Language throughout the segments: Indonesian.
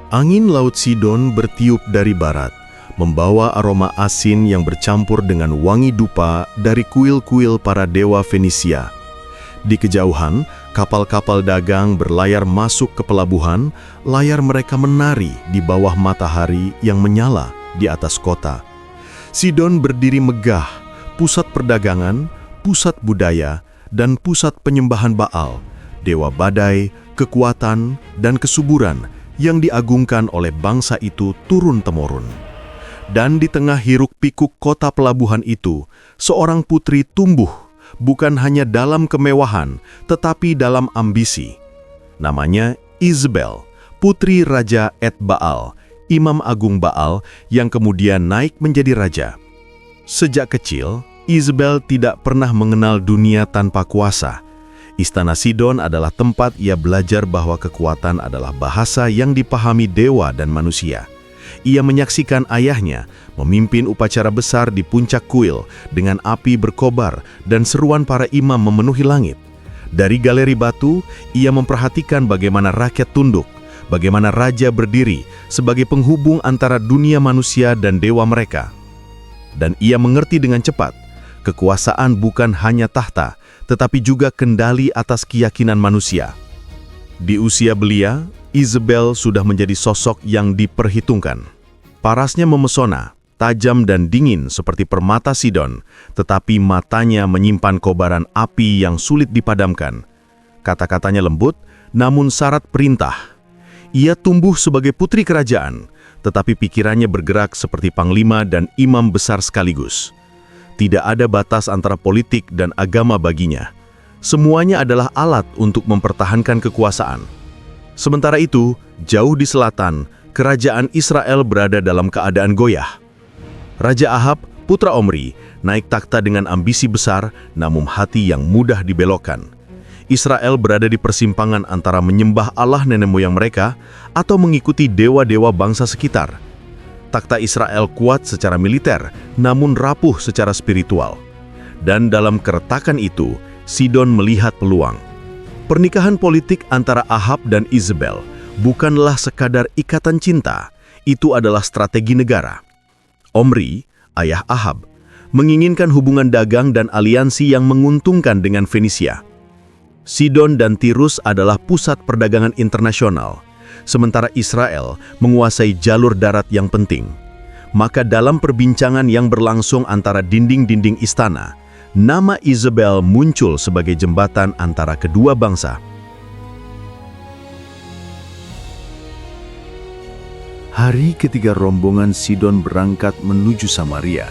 Angin Laut Sidon bertiup dari barat, membawa aroma asin yang bercampur dengan wangi dupa dari kuil-kuil para dewa Fenisia. Di kejauhan, kapal-kapal dagang berlayar masuk ke pelabuhan, layar mereka menari di bawah matahari yang menyala di atas kota. Sidon berdiri megah, pusat perdagangan, pusat budaya, dan pusat penyembahan Baal, dewa badai, kekuatan, dan kesuburan yang diagungkan oleh bangsa itu turun-temurun. Dan di tengah hiruk-pikuk kota pelabuhan itu, seorang putri tumbuh, bukan hanya dalam kemewahan, tetapi dalam ambisi. Namanya Isabel, putri Raja Etbaal, Imam Agung Baal yang kemudian naik menjadi raja. Sejak kecil, Isabel tidak pernah mengenal dunia tanpa kuasa. Istana Sidon adalah tempat ia belajar bahwa kekuatan adalah bahasa yang dipahami dewa dan manusia. Ia menyaksikan ayahnya memimpin upacara besar di puncak kuil dengan api berkobar dan seruan para imam memenuhi langit. Dari galeri batu, ia memperhatikan bagaimana rakyat tunduk, bagaimana raja berdiri sebagai penghubung antara dunia manusia dan dewa mereka. Dan ia mengerti dengan cepat, kekuasaan bukan hanya tahta, tetapi juga kendali atas keyakinan manusia. Di usia belia, Isabel sudah menjadi sosok yang diperhitungkan. Parasnya memesona, tajam dan dingin seperti permata Sidon, tetapi matanya menyimpan kobaran api yang sulit dipadamkan. Kata-katanya lembut, namun syarat perintah. Ia tumbuh sebagai putri kerajaan, tetapi pikirannya bergerak seperti panglima dan imam besar sekaligus. Tidak ada batas antara politik dan agama baginya. Semuanya adalah alat untuk mempertahankan kekuasaan. Sementara itu, jauh di selatan, kerajaan Israel berada dalam keadaan goyah. Raja Ahab, putra Omri, naik takhta dengan ambisi besar, namun hati yang mudah dibelokkan. Israel berada di persimpangan antara menyembah Allah nenek moyang mereka atau mengikuti dewa-dewa bangsa sekitar. Takhta Israel kuat secara militer, namun rapuh secara spiritual. Dan dalam keretakan itu, Sidon melihat peluang. Pernikahan politik antara Ahab dan Isabel bukanlah sekadar ikatan cinta, itu adalah strategi negara. Omri, ayah Ahab, menginginkan hubungan dagang dan aliansi yang menguntungkan dengan Fenisia. Sidon dan Tirus adalah pusat perdagangan internasional, sementara Israel menguasai jalur darat yang penting. Maka dalam perbincangan yang berlangsung antara dinding-dinding istana, nama Isabel muncul sebagai jembatan antara kedua bangsa. Hari ketiga rombongan Sidon berangkat menuju Samaria.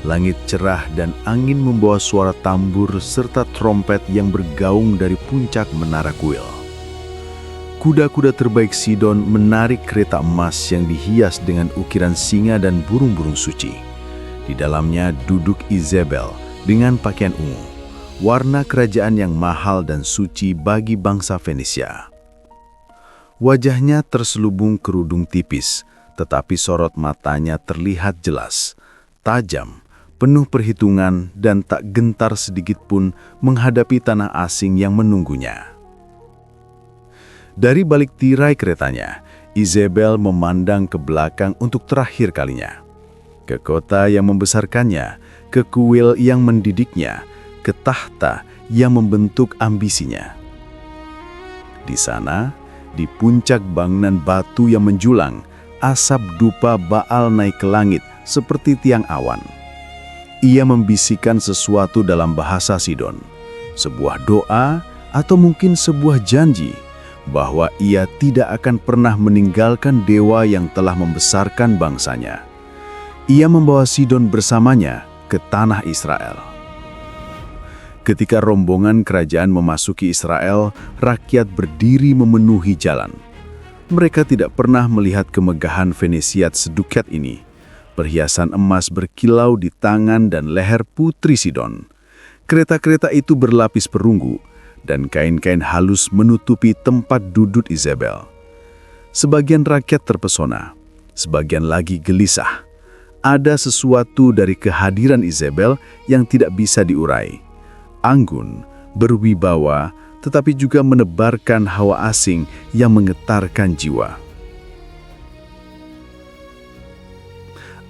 Langit cerah dan angin membawa suara tambur serta trompet yang bergaung dari puncak menara kuil. Kuda-kuda terbaik Sidon menarik kereta emas yang dihias dengan ukiran singa dan burung-burung suci. Di dalamnya duduk Isabel dengan pakaian ungu, warna kerajaan yang mahal dan suci bagi bangsa Fenisia. Wajahnya terselubung kerudung tipis, tetapi sorot matanya terlihat jelas, tajam, penuh perhitungan dan tak gentar sedikit pun menghadapi tanah asing yang menunggunya. Dari balik tirai keretanya, Isabel memandang ke belakang untuk terakhir kalinya. Ke kota yang membesarkannya, ke kuil yang mendidiknya, ke tahta yang membentuk ambisinya. Di sana, di puncak bangunan batu yang menjulang, asap dupa Baal naik ke langit seperti tiang awan. Ia membisikkan sesuatu dalam bahasa Sidon, sebuah doa atau mungkin sebuah janji bahwa ia tidak akan pernah meninggalkan dewa yang telah membesarkan bangsanya. Ia membawa Sidon bersamanya ke tanah Israel. Ketika rombongan kerajaan memasuki Israel, rakyat berdiri memenuhi jalan. Mereka tidak pernah melihat kemegahan Fenisia seduket ini. Perhiasan emas berkilau di tangan dan leher putri Sidon. Kereta-kereta itu berlapis perunggu, dan kain-kain halus menutupi tempat duduk Isabel. Sebagian rakyat terpesona, sebagian lagi gelisah. Ada sesuatu dari kehadiran Isabel yang tidak bisa diurai. Anggun, berwibawa, tetapi juga menebarkan hawa asing yang menggetarkan jiwa.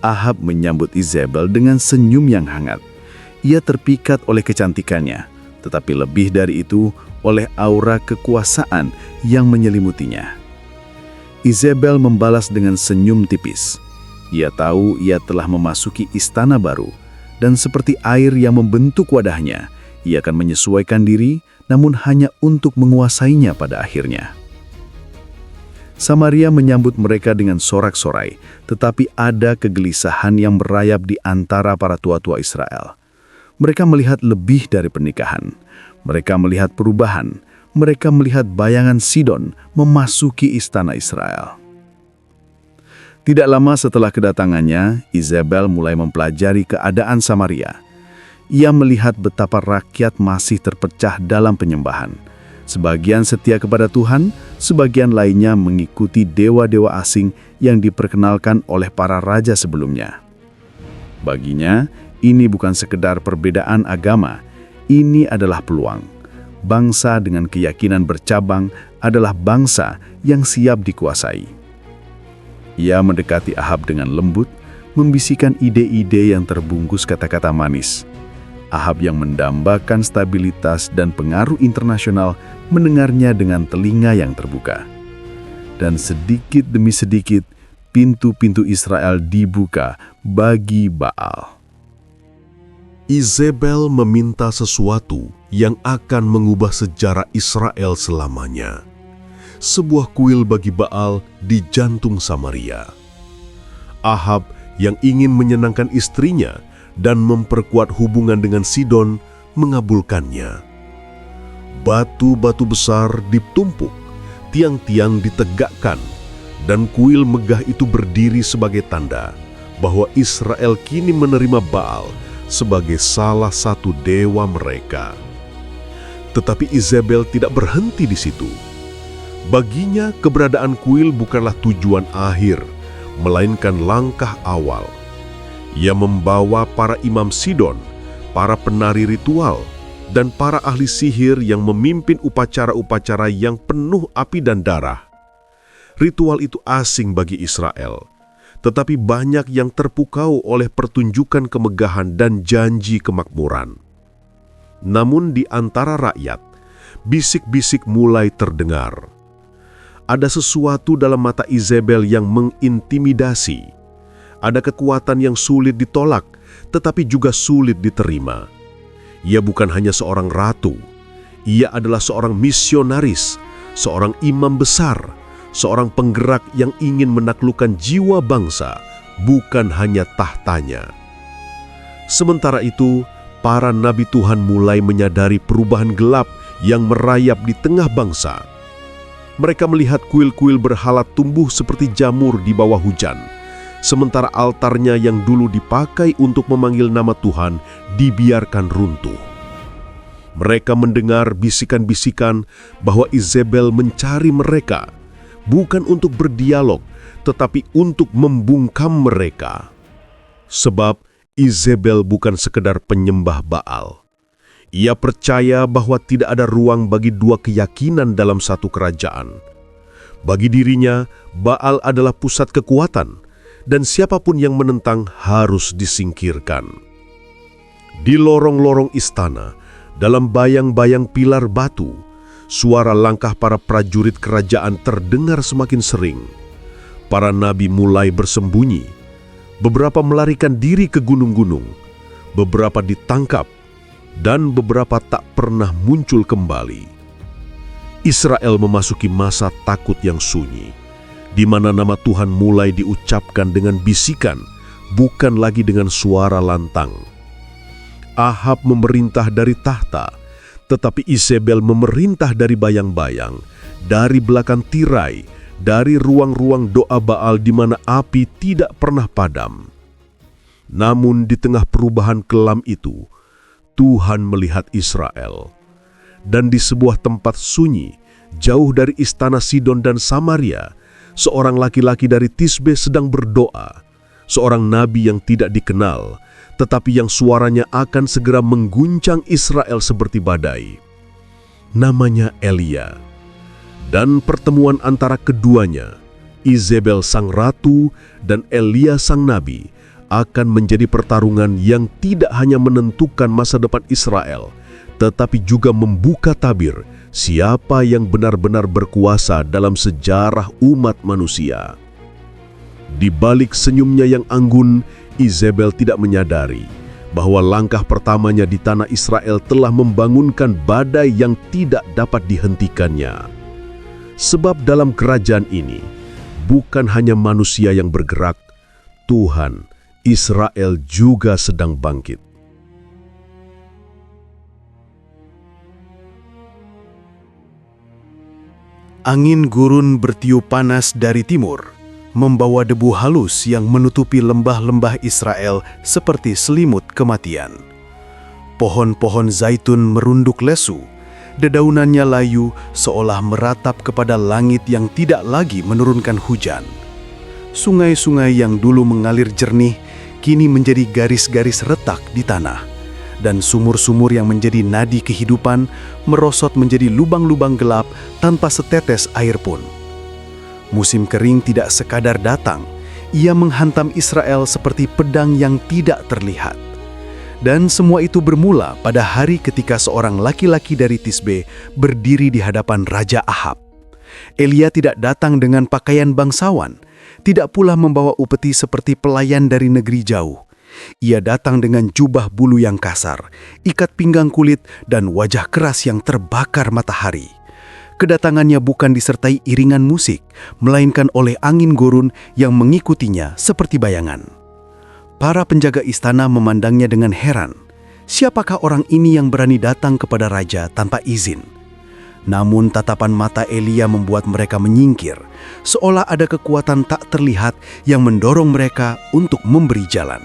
Ahab menyambut Izebel dengan senyum yang hangat. Ia terpikat oleh kecantikannya, tetapi lebih dari itu oleh aura kekuasaan yang menyelimutinya. Izebel membalas dengan senyum tipis. Ia tahu ia telah memasuki istana baru, dan seperti air yang membentuk wadahnya, ia akan menyesuaikan diri, namun hanya untuk menguasainya pada akhirnya. Samaria menyambut mereka dengan sorak-sorai, tetapi ada kegelisahan yang merayap di antara para tua-tua Israel. Mereka melihat lebih dari pernikahan. Mereka melihat perubahan. Mereka melihat bayangan Sidon memasuki istana Israel. Tidak lama setelah kedatangannya, Izebel mulai mempelajari keadaan Samaria. Ia melihat betapa rakyat masih terpecah dalam penyembahan. Sebagian setia kepada Tuhan, sebagian lainnya mengikuti dewa-dewa asing yang diperkenalkan oleh para raja sebelumnya. Baginya, ini bukan sekedar perbedaan agama, ini adalah peluang. Bangsa dengan keyakinan bercabang adalah bangsa yang siap dikuasai. Ia mendekati Ahab dengan lembut, membisikkan ide-ide yang terbungkus kata-kata manis. Ahab yang mendambakan stabilitas dan pengaruh internasional mendengarnya dengan telinga yang terbuka. Dan sedikit demi sedikit, pintu-pintu Israel dibuka bagi Baal. Izebel meminta sesuatu yang akan mengubah sejarah Israel selamanya. Sebuah kuil bagi Baal di jantung Samaria. Ahab yang ingin menyenangkan istrinya dan memperkuat hubungan dengan Sidon mengabulkannya. Batu-batu besar ditumpuk, tiang-tiang ditegakkan, dan kuil megah itu berdiri sebagai tanda bahwa Israel kini menerima Baal sebagai salah satu dewa mereka. Tetapi Izebel tidak berhenti di situ. Baginya, keberadaan kuil bukanlah tujuan akhir, melainkan langkah awal. Ia membawa para imam Sidon, para penari ritual, dan para ahli sihir yang memimpin upacara-upacara yang penuh api dan darah. Ritual itu asing bagi Israel, tetapi banyak yang terpukau oleh pertunjukan kemegahan dan janji kemakmuran. Namun di antara rakyat, bisik-bisik mulai terdengar. Ada sesuatu dalam mata Izebel yang mengintimidasi. Ada kekuatan yang sulit ditolak, tetapi juga sulit diterima. Ia bukan hanya seorang ratu, ia adalah seorang misionaris, seorang imam besar, seorang penggerak yang ingin menaklukkan jiwa bangsa, bukan hanya tahtanya. Sementara itu, para nabi Tuhan mulai menyadari perubahan gelap yang merayap di tengah bangsa. Mereka melihat kuil-kuil berhala tumbuh seperti jamur di bawah hujan, sementara altarnya yang dulu dipakai untuk memanggil nama Tuhan dibiarkan runtuh. Mereka mendengar bisikan-bisikan bahwa Izebel mencari mereka, bukan untuk berdialog, tetapi untuk membungkam mereka. Sebab Izebel bukan sekedar penyembah Baal. Ia percaya bahwa tidak ada ruang bagi dua keyakinan dalam satu kerajaan. Bagi dirinya, Baal adalah pusat kekuatan, dan siapapun yang menentang harus disingkirkan. Di lorong-lorong istana, dalam bayang-bayang pilar batu, suara langkah para prajurit kerajaan terdengar semakin sering. Para nabi mulai bersembunyi. Beberapa melarikan diri ke gunung-gunung. Beberapa ditangkap. Dan beberapa tak pernah muncul kembali. Israel memasuki masa takut yang sunyi, di mana nama Tuhan mulai diucapkan dengan bisikan, bukan lagi dengan suara lantang. Ahab memerintah dari tahta, tetapi Izebel memerintah dari bayang-bayang, dari belakang tirai, dari ruang-ruang doa Baal di mana api tidak pernah padam. Namun di tengah perubahan kelam itu, Tuhan melihat Israel. Dan di sebuah tempat sunyi, jauh dari istana Sidon dan Samaria, seorang laki-laki dari Tisbe sedang berdoa, seorang nabi yang tidak dikenal, tetapi yang suaranya akan segera mengguncang Israel seperti badai. Namanya Elia. Dan pertemuan antara keduanya, Izebel sang ratu dan Elia sang nabi, akan menjadi pertarungan yang tidak hanya menentukan masa depan Israel, tetapi juga membuka tabir siapa yang benar-benar berkuasa dalam sejarah umat manusia. Di balik senyumnya yang anggun, Izebel tidak menyadari bahwa langkah pertamanya di tanah Israel telah membangunkan badai yang tidak dapat dihentikannya. Sebab dalam kerajaan ini, bukan hanya manusia yang bergerak, Tuhan, Israel juga sedang bangkit. Angin gurun bertiup panas dari timur, membawa debu halus yang menutupi lembah-lembah Israel seperti selimut kematian. Pohon-pohon zaitun merunduk lesu, dedaunannya layu seolah meratap kepada langit yang tidak lagi menurunkan hujan. Sungai-sungai yang dulu mengalir jernih, kini menjadi garis-garis retak di tanah, dan sumur-sumur yang menjadi nadi kehidupan merosot menjadi lubang-lubang gelap tanpa setetes air pun. Musim kering tidak sekadar datang, ia menghantam Israel seperti pedang yang tidak terlihat. Dan semua itu bermula pada hari ketika seorang laki-laki dari Tisbe berdiri di hadapan Raja Ahab. Elia tidak datang dengan pakaian bangsawan, tidak pula membawa upeti seperti pelayan dari negeri jauh. Ia datang dengan jubah bulu yang kasar, ikat pinggang kulit, dan wajah keras yang terbakar matahari. Kedatangannya bukan disertai iringan musik, melainkan oleh angin gurun yang mengikutinya seperti bayangan. Para penjaga istana memandangnya dengan heran. Siapakah orang ini yang berani datang kepada raja tanpa izin? Namun tatapan mata Elia membuat mereka menyingkir, seolah ada kekuatan tak terlihat yang mendorong mereka untuk memberi jalan.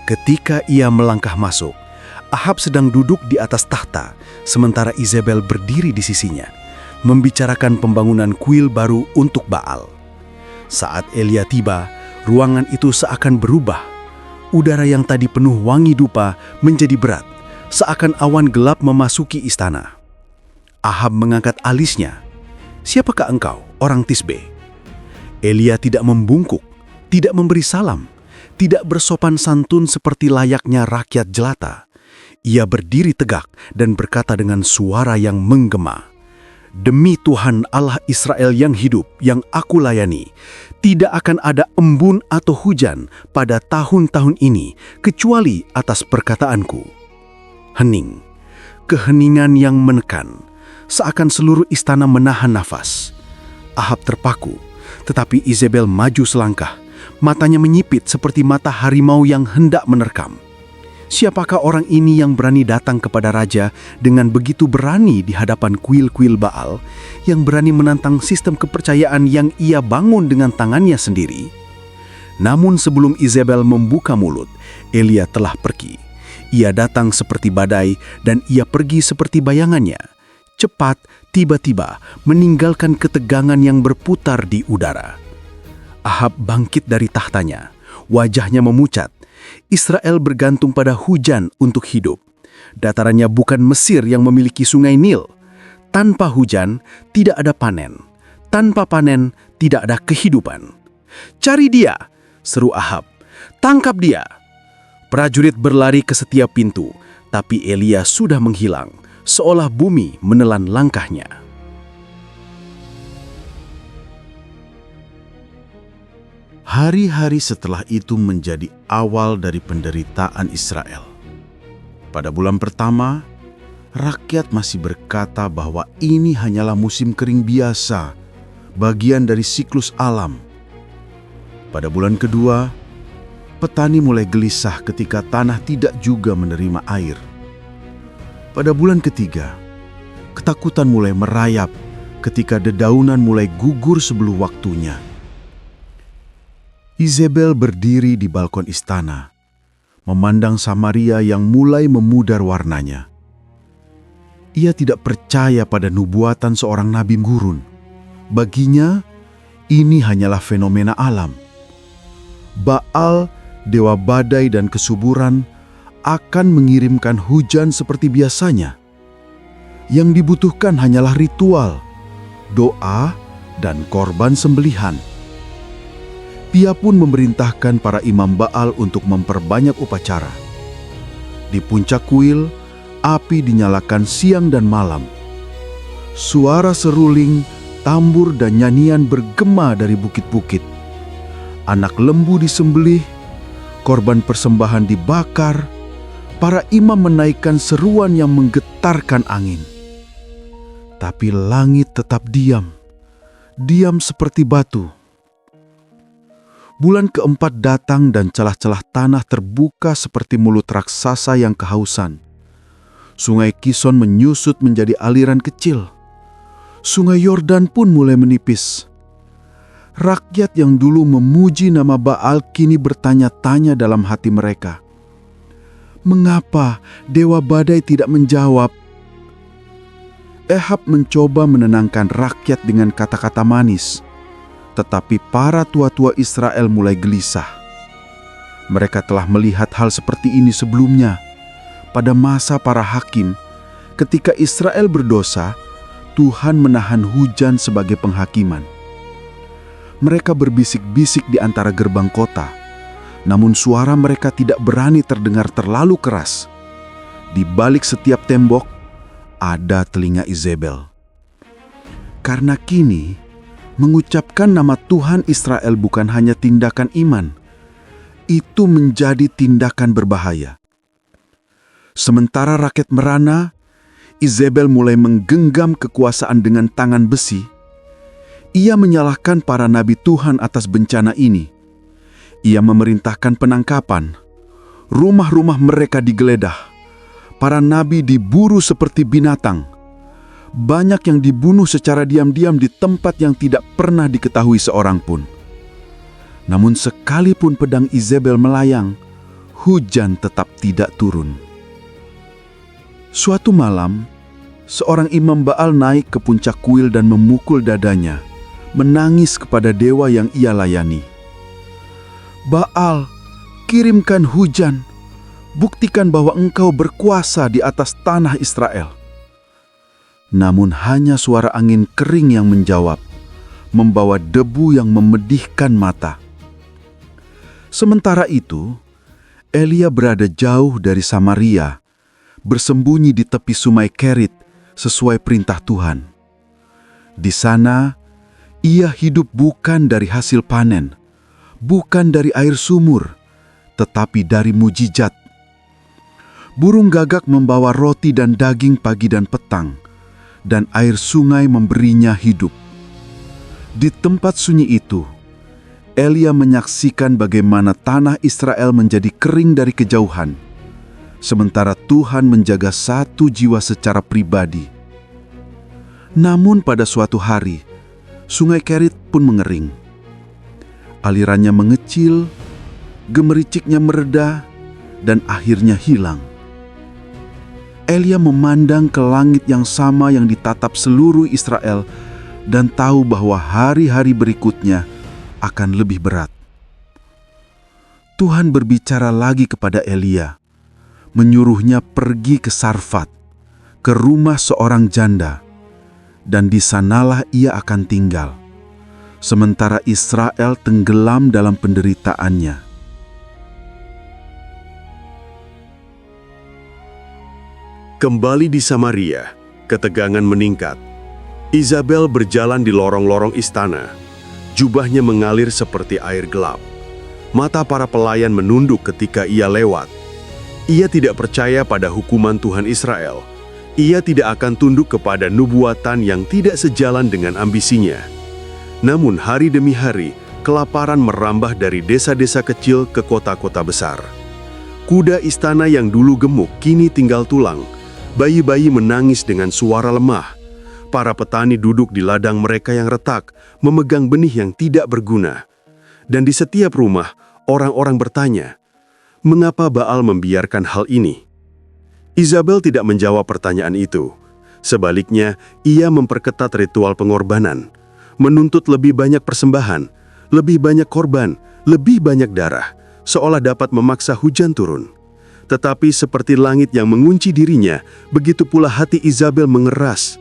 Ketika ia melangkah masuk, Ahab sedang duduk di atas tahta, sementara Izebel berdiri di sisinya, membicarakan pembangunan kuil baru untuk Baal. Saat Elia tiba, ruangan itu seakan berubah. Udara yang tadi penuh wangi dupa menjadi berat, seakan awan gelap memasuki istana. Ahab mengangkat alisnya. "Siapakah engkau, orang Tisbe?" Elia tidak membungkuk, tidak memberi salam, tidak bersopan santun seperti layaknya rakyat jelata. Ia berdiri tegak dan berkata dengan suara yang menggema, "Demi Tuhan Allah Israel yang hidup, yang aku layani, tidak akan ada embun atau hujan pada tahun-tahun ini, kecuali atas perkataanku." Hening, keheningan yang menekan, seakan seluruh istana menahan nafas. Ahab terpaku, tetapi Izebel maju selangkah, matanya menyipit seperti mata harimau yang hendak menerkam. Siapakah orang ini yang berani datang kepada raja dengan begitu berani di hadapan kuil-kuil Baal, yang berani menantang sistem kepercayaan yang ia bangun dengan tangannya sendiri? Namun sebelum Izebel membuka mulut, Elia telah pergi. Ia datang seperti badai dan ia pergi seperti bayangannya. Cepat, tiba-tiba, meninggalkan ketegangan yang berputar di udara. Ahab bangkit dari tahtanya, wajahnya memucat. Israel bergantung pada hujan untuk hidup. Datarannya bukan Mesir yang memiliki sungai Nil. Tanpa hujan, tidak ada panen. Tanpa panen, tidak ada kehidupan. "Cari dia!" seru Ahab. "Tangkap dia!" Prajurit berlari ke setiap pintu, tapi Elia sudah menghilang, seolah bumi menelan langkahnya. Hari-hari setelah itu menjadi awal dari penderitaan Israel. Pada bulan pertama, rakyat masih berkata bahwa ini hanyalah musim kering biasa, bagian dari siklus alam. Pada bulan kedua, petani mulai gelisah ketika tanah tidak juga menerima air. Pada bulan ketiga, ketakutan mulai merayap ketika dedaunan mulai gugur sebelum waktunya. Izebel berdiri di balkon istana, memandang Samaria yang mulai memudar warnanya. Ia tidak percaya pada nubuatan seorang nabi gurun. Baginya, ini hanyalah fenomena alam. Baal, dewa badai dan kesuburan, akan mengirimkan hujan seperti biasanya. Yang dibutuhkan hanyalah ritual, doa, dan korban sembelihan. Ia pun memerintahkan para imam Baal untuk memperbanyak upacara. Di puncak kuil, api dinyalakan siang dan malam. Suara seruling, tambur dan nyanyian bergema dari bukit-bukit. Anak lembu disembelih, korban persembahan dibakar, para imam menaikkan seruan yang menggetarkan angin. Tapi langit tetap diam, diam seperti batu. Bulan keempat datang dan celah-celah tanah terbuka seperti mulut raksasa yang kehausan. Sungai Kison menyusut menjadi aliran kecil. Sungai Yordan pun mulai menipis. Rakyat yang dulu memuji nama Baal kini bertanya-tanya dalam hati mereka. Mengapa Dewa Badai tidak menjawab? Ehab mencoba menenangkan rakyat dengan kata-kata manis. Tetapi para tua-tua Israel mulai gelisah. Mereka telah melihat hal seperti ini sebelumnya. Pada masa para hakim, ketika Israel berdosa, Tuhan menahan hujan sebagai penghakiman. Mereka berbisik-bisik di antara gerbang kota, namun suara mereka tidak berani terdengar terlalu keras. Di balik setiap tembok, ada telinga Izebel. Karena kini, mengucapkan nama Tuhan Israel bukan hanya tindakan iman, itu menjadi tindakan berbahaya. Sementara rakyat merana, Izebel mulai menggenggam kekuasaan dengan tangan besi. Ia menyalahkan para nabi Tuhan atas bencana ini. Ia memerintahkan penangkapan. Rumah-rumah mereka digeledah. Para nabi diburu seperti binatang. Banyak yang dibunuh secara diam-diam di tempat yang tidak pernah diketahui seorang pun. Namun sekalipun pedang Izebel melayang, hujan tetap tidak turun. Suatu malam, seorang imam Baal naik ke puncak kuil dan memukul dadanya, menangis kepada dewa yang ia layani. Baal, kirimkan hujan, buktikan bahwa engkau berkuasa di atas tanah Israel. Namun hanya suara angin kering yang menjawab, membawa debu yang memedihkan mata. Sementara itu, Elia berada jauh dari Samaria, bersembunyi di tepi sungai Kerit sesuai perintah Tuhan. Di sana, ia hidup bukan dari hasil panen, bukan dari air sumur, tetapi dari mujizat. Burung gagak membawa roti dan daging pagi dan petang, dan air sungai memberinya hidup. Di tempat sunyi itu, Elia menyaksikan bagaimana tanah Israel menjadi kering dari kejauhan, sementara Tuhan menjaga satu jiwa secara pribadi. Namun pada suatu hari, sungai Kerit pun mengering. Alirannya mengecil, gemericiknya mereda, dan akhirnya hilang. Elia memandang ke langit yang sama yang ditatap seluruh Israel dan tahu bahwa hari-hari berikutnya akan lebih berat. Tuhan berbicara lagi kepada Elia, menyuruhnya pergi ke Sarfat, ke rumah seorang janda, dan di sanalah ia akan tinggal, sementara Israel tenggelam dalam penderitaannya. Kembali di Samaria, ketegangan meningkat. Izabel berjalan di lorong-lorong istana. Jubahnya mengalir seperti air gelap. Mata para pelayan menunduk ketika ia lewat. Ia tidak percaya pada hukuman Tuhan Israel. Ia tidak akan tunduk kepada nubuatan yang tidak sejalan dengan ambisinya. Namun hari demi hari, kelaparan merambah dari desa-desa kecil ke kota-kota besar. Kuda istana yang dulu gemuk kini tinggal tulang. Bayi-bayi menangis dengan suara lemah. Para petani duduk di ladang mereka yang retak, memegang benih yang tidak berguna. Dan di setiap rumah, orang-orang bertanya, mengapa Baal membiarkan hal ini? Izabel tidak menjawab pertanyaan itu. Sebaliknya, ia memperketat ritual pengorbanan, menuntut lebih banyak persembahan, lebih banyak korban, lebih banyak darah, seolah dapat memaksa hujan turun. Tetapi seperti langit yang mengunci dirinya, begitu pula hati Izabel mengeras.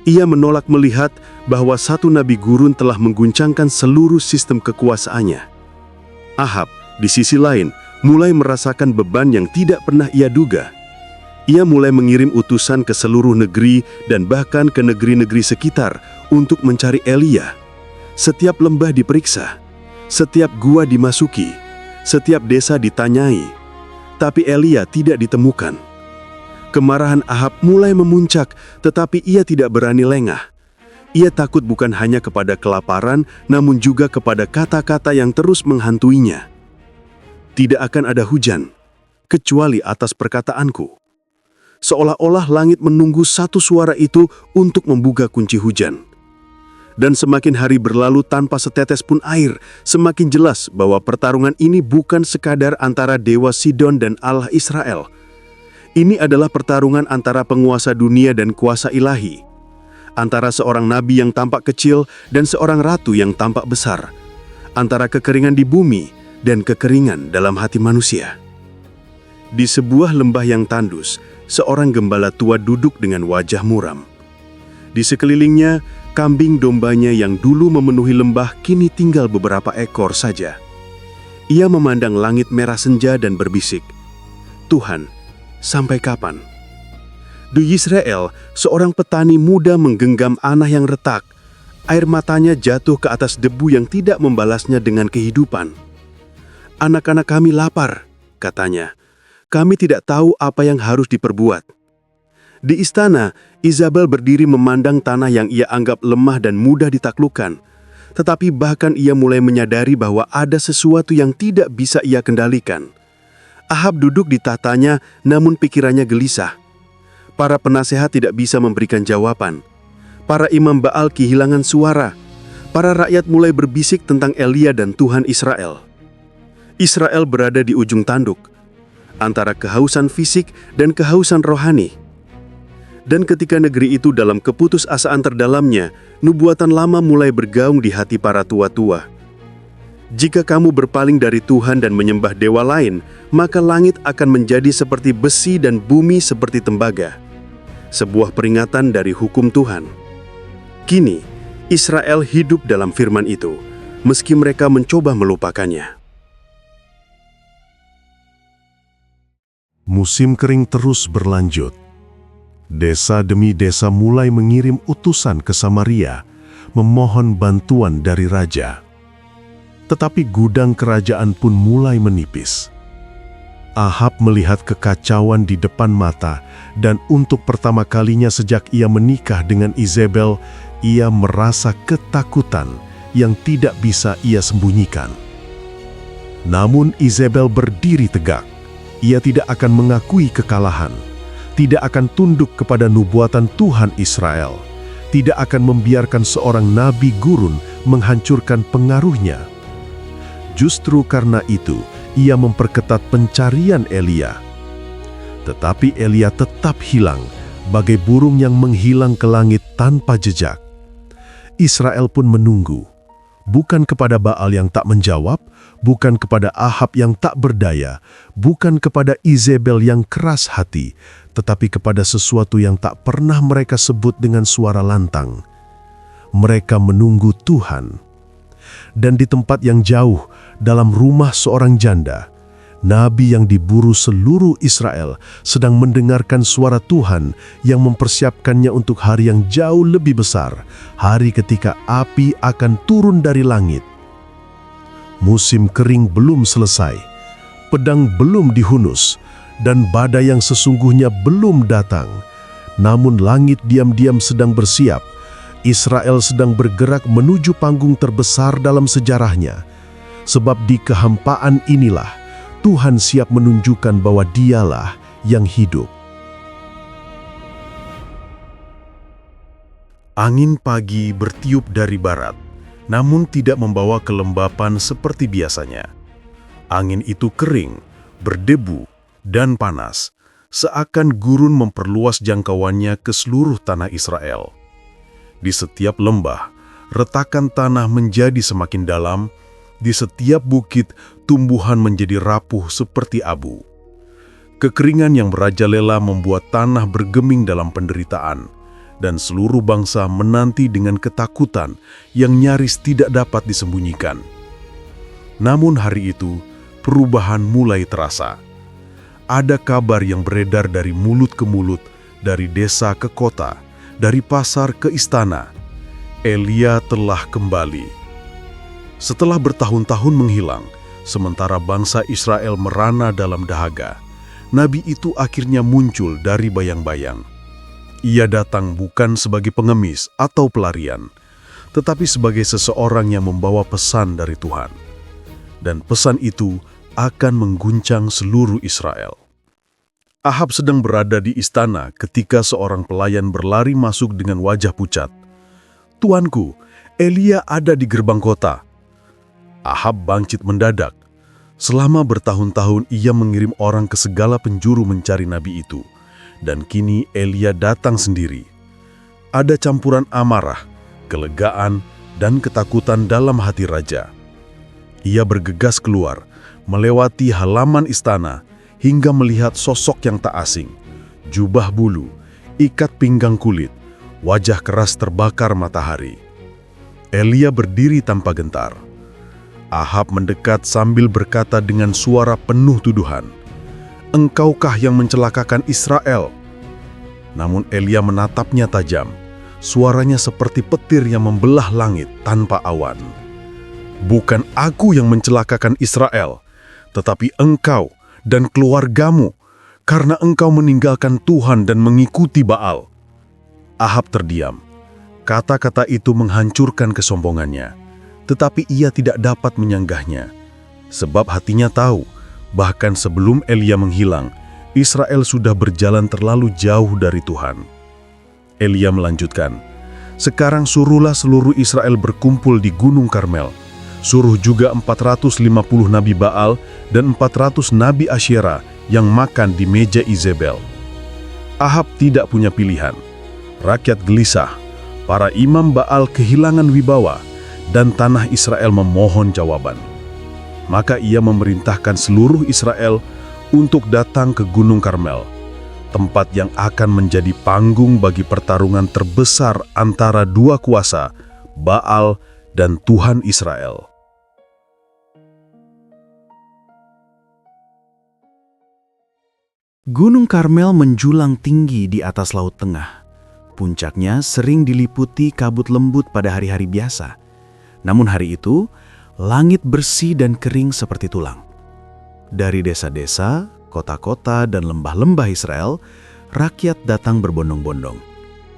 Ia menolak melihat bahwa satu nabi gurun telah mengguncangkan seluruh sistem kekuasaannya. Ahab, di sisi lain, mulai merasakan beban yang tidak pernah ia duga. Ia mulai mengirim utusan ke seluruh negeri dan bahkan ke negeri-negeri sekitar untuk mencari Elia. Setiap lembah diperiksa, setiap gua dimasuki, setiap desa ditanyai, tapi Elia tidak ditemukan. Kemarahan Ahab mulai memuncak, tetapi ia tidak berani lengah. Ia takut bukan hanya kepada kelaparan, namun juga kepada kata-kata yang terus menghantuinya. Tidak akan ada hujan, kecuali atas perkataanku. Seolah-olah langit menunggu satu suara itu untuk membuka kunci hujan. Dan semakin hari berlalu tanpa setetes pun air, semakin jelas bahwa pertarungan ini bukan sekadar antara dewa Sidon dan Allah Israel. Ini adalah pertarungan antara penguasa dunia dan kuasa ilahi. Antara seorang nabi yang tampak kecil dan seorang ratu yang tampak besar. Antara kekeringan di bumi dan kekeringan dalam hati manusia. Di sebuah lembah yang tandus, seorang gembala tua duduk dengan wajah muram. Di sekelilingnya, kambing dombanya yang dulu memenuhi lembah kini tinggal beberapa ekor saja. Ia memandang langit merah senja dan berbisik, "Tuhan, sampai kapan?" Di Yisrael, seorang petani muda menggenggam anah yang retak. Air matanya jatuh ke atas debu yang tidak membalasnya dengan kehidupan. "Anak-anak kami lapar," katanya. "Kami tidak tahu apa yang harus diperbuat." Di istana, Isabel berdiri memandang tanah yang ia anggap lemah dan mudah ditaklukkan. Tetapi bahkan ia mulai menyadari bahwa ada sesuatu yang tidak bisa ia kendalikan. Ahab duduk di tahtanya, namun pikirannya gelisah. Para penasehat tidak bisa memberikan jawaban. Para imam Baal kehilangan suara. Para rakyat mulai berbisik tentang Elia dan Tuhan Israel. Israel berada di ujung tanduk, antara kehausan fisik dan kehausan rohani. Dan ketika negeri itu dalam keputusasaan terdalamnya, nubuatan lama mulai bergaung di hati para tua-tua. Jika kamu berpaling dari Tuhan dan menyembah dewa lain, maka langit akan menjadi seperti besi dan bumi seperti tembaga. Sebuah peringatan dari hukum Tuhan. Kini, Israel hidup dalam firman itu, meski mereka mencoba melupakannya. Musim kering terus berlanjut. Desa demi desa mulai mengirim utusan ke Samaria, memohon bantuan dari raja. Tetapi gudang kerajaan pun mulai menipis. Ahab melihat kekacauan di depan mata, dan untuk pertama kalinya sejak ia menikah dengan Isabel, ia merasa ketakutan yang tidak bisa ia sembunyikan. Namun Isabel berdiri tegak. Ia tidak akan mengakui kekalahan, tidak akan tunduk kepada nubuatan Tuhan Israel, tidak akan membiarkan seorang nabi gurun menghancurkan pengaruhnya. Justru karena itu, ia memperketat pencarian Elia. Tetapi Elia tetap hilang, bagai burung yang menghilang ke langit tanpa jejak. Israel pun menunggu, bukan kepada Baal yang tak menjawab, bukan kepada Ahab yang tak berdaya, bukan kepada Isabel yang keras hati, tetapi kepada sesuatu yang tak pernah mereka sebut dengan suara lantang. Mereka menunggu Tuhan. Dan di tempat yang jauh, dalam rumah seorang janda, nabi yang diburu seluruh Israel sedang mendengarkan suara Tuhan yang mempersiapkannya untuk hari yang jauh lebih besar, hari ketika api akan turun dari langit. Musim kering belum selesai, pedang belum dihunus, dan badai yang sesungguhnya belum datang. Namun langit diam-diam sedang bersiap. Israel sedang bergerak menuju panggung terbesar dalam sejarahnya. Sebab di kehampaan inilah Tuhan siap menunjukkan bahwa Dialah yang hidup. Angin pagi bertiup dari barat, namun tidak membawa kelembapan seperti biasanya. Angin itu kering, berdebu, dan panas, seakan gurun memperluas jangkauannya ke seluruh tanah Israel. Di setiap lembah, retakan tanah menjadi semakin dalam. Di setiap bukit, tumbuhan menjadi rapuh seperti abu. Kekeringan yang merajalela membuat tanah bergeming dalam penderitaan, dan seluruh bangsa menanti dengan ketakutan yang nyaris tidak dapat disembunyikan. Namun hari itu, perubahan mulai terasa. Ada kabar yang beredar dari mulut ke mulut, dari desa ke kota, dari pasar ke istana. Elia telah kembali. Setelah bertahun-tahun menghilang, sementara bangsa Israel merana dalam dahaga, nabi itu akhirnya muncul dari bayang-bayang. Ia datang bukan sebagai pengemis atau pelarian, tetapi sebagai seseorang yang membawa pesan dari Tuhan. Dan pesan itu akan mengguncang seluruh Israel. Ahab sedang berada di istana ketika seorang pelayan berlari masuk dengan wajah pucat. "Tuanku, Elia ada di gerbang kota." Ahab bangkit mendadak. Selama bertahun-tahun ia mengirim orang ke segala penjuru mencari nabi itu. Dan kini Elia datang sendiri. Ada campuran amarah, kelegaan, dan ketakutan dalam hati raja. Ia bergegas keluar, melewati halaman istana, hingga melihat sosok yang tak asing. Jubah bulu, ikat pinggang kulit, wajah keras terbakar matahari. Elia berdiri tanpa gentar. Ahab mendekat sambil berkata dengan suara penuh tuduhan, "Engkaukah yang mencelakakan Israel?" Namun Elia menatapnya tajam. Suaranya seperti petir yang membelah langit tanpa awan. "Bukan aku yang mencelakakan Israel, tetapi engkau dan keluargamu, karena engkau meninggalkan Tuhan dan mengikuti Baal." Ahab terdiam. Kata-kata itu menghancurkan kesombongannya, tetapi ia tidak dapat menyanggahnya. Sebab hatinya tahu, bahkan sebelum Elia menghilang, Israel sudah berjalan terlalu jauh dari Tuhan. Elia melanjutkan, "Sekarang suruhlah seluruh Israel berkumpul di Gunung Karmel. Suruh juga 450 nabi Baal dan 400 nabi Asyera yang makan di meja Izebel." Ahab tidak punya pilihan. Rakyat gelisah, para imam Baal kehilangan wibawa, dan tanah Israel memohon jawaban. Maka ia memerintahkan seluruh Israel untuk datang ke Gunung Karmel, tempat yang akan menjadi panggung bagi pertarungan terbesar antara dua kuasa, Baal dan Tuhan Israel. Gunung Karmel menjulang tinggi di atas Laut Tengah. Puncaknya sering diliputi kabut lembut pada hari-hari biasa. Namun hari itu, langit bersih dan kering seperti tulang. Dari desa-desa, kota-kota, dan lembah-lembah Israel, rakyat datang berbondong-bondong.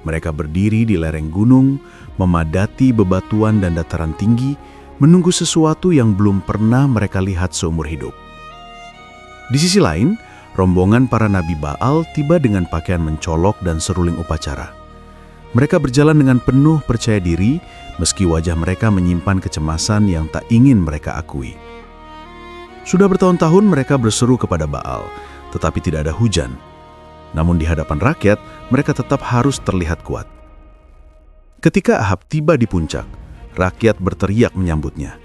Mereka berdiri di lereng gunung, memadati bebatuan dan dataran tinggi, menunggu sesuatu yang belum pernah mereka lihat seumur hidup. Di sisi lain, rombongan para nabi Baal tiba dengan pakaian mencolok dan seruling upacara. Mereka berjalan dengan penuh percaya diri, meski wajah mereka menyimpan kecemasan yang tak ingin mereka akui. Sudah bertahun-tahun mereka berseru kepada Baal, tetapi tidak ada hujan. Namun di hadapan rakyat, mereka tetap harus terlihat kuat. Ketika Ahab tiba di puncak, rakyat berteriak menyambutnya.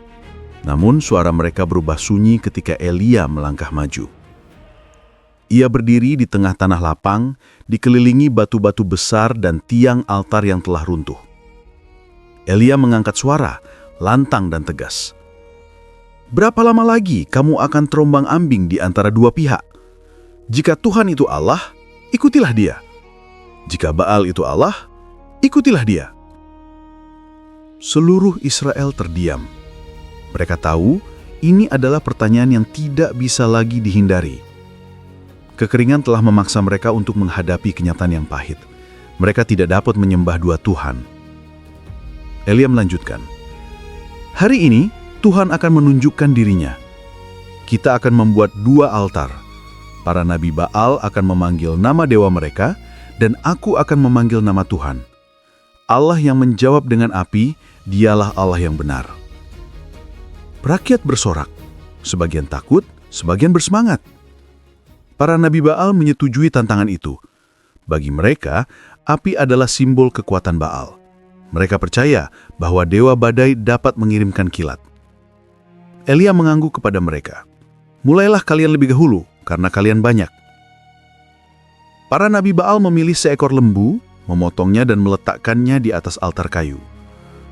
Namun suara mereka berubah sunyi ketika Elia melangkah maju. Ia berdiri di tengah tanah lapang, dikelilingi batu-batu besar dan tiang altar yang telah runtuh. Elia mengangkat suara, lantang dan tegas. "Berapa lama lagi kamu akan terombang-ambing di antara dua pihak? Jika Tuhan itu Allah, ikutilah Dia. Jika Baal itu Allah, ikutilah Dia." Seluruh Israel terdiam. Mereka tahu ini adalah pertanyaan yang tidak bisa lagi dihindari. Kekeringan telah memaksa mereka untuk menghadapi kenyataan yang pahit. Mereka tidak dapat menyembah dua Tuhan. Elia melanjutkan, "Hari ini Tuhan akan menunjukkan dirinya. Kita akan membuat dua altar. Para nabi Baal akan memanggil nama dewa mereka, dan aku akan memanggil nama Tuhan. Allah yang menjawab dengan api, Dialah Allah yang benar." Rakyat bersorak, sebagian takut, sebagian bersemangat. Para nabi Baal menyetujui tantangan itu. Bagi mereka, api adalah simbol kekuatan Baal. Mereka percaya bahwa dewa badai dapat mengirimkan kilat. Elia mengangguk kepada mereka, "Mulailah kalian lebih dahulu, karena kalian banyak." Para nabi Baal memilih seekor lembu, memotongnya dan meletakkannya di atas altar kayu.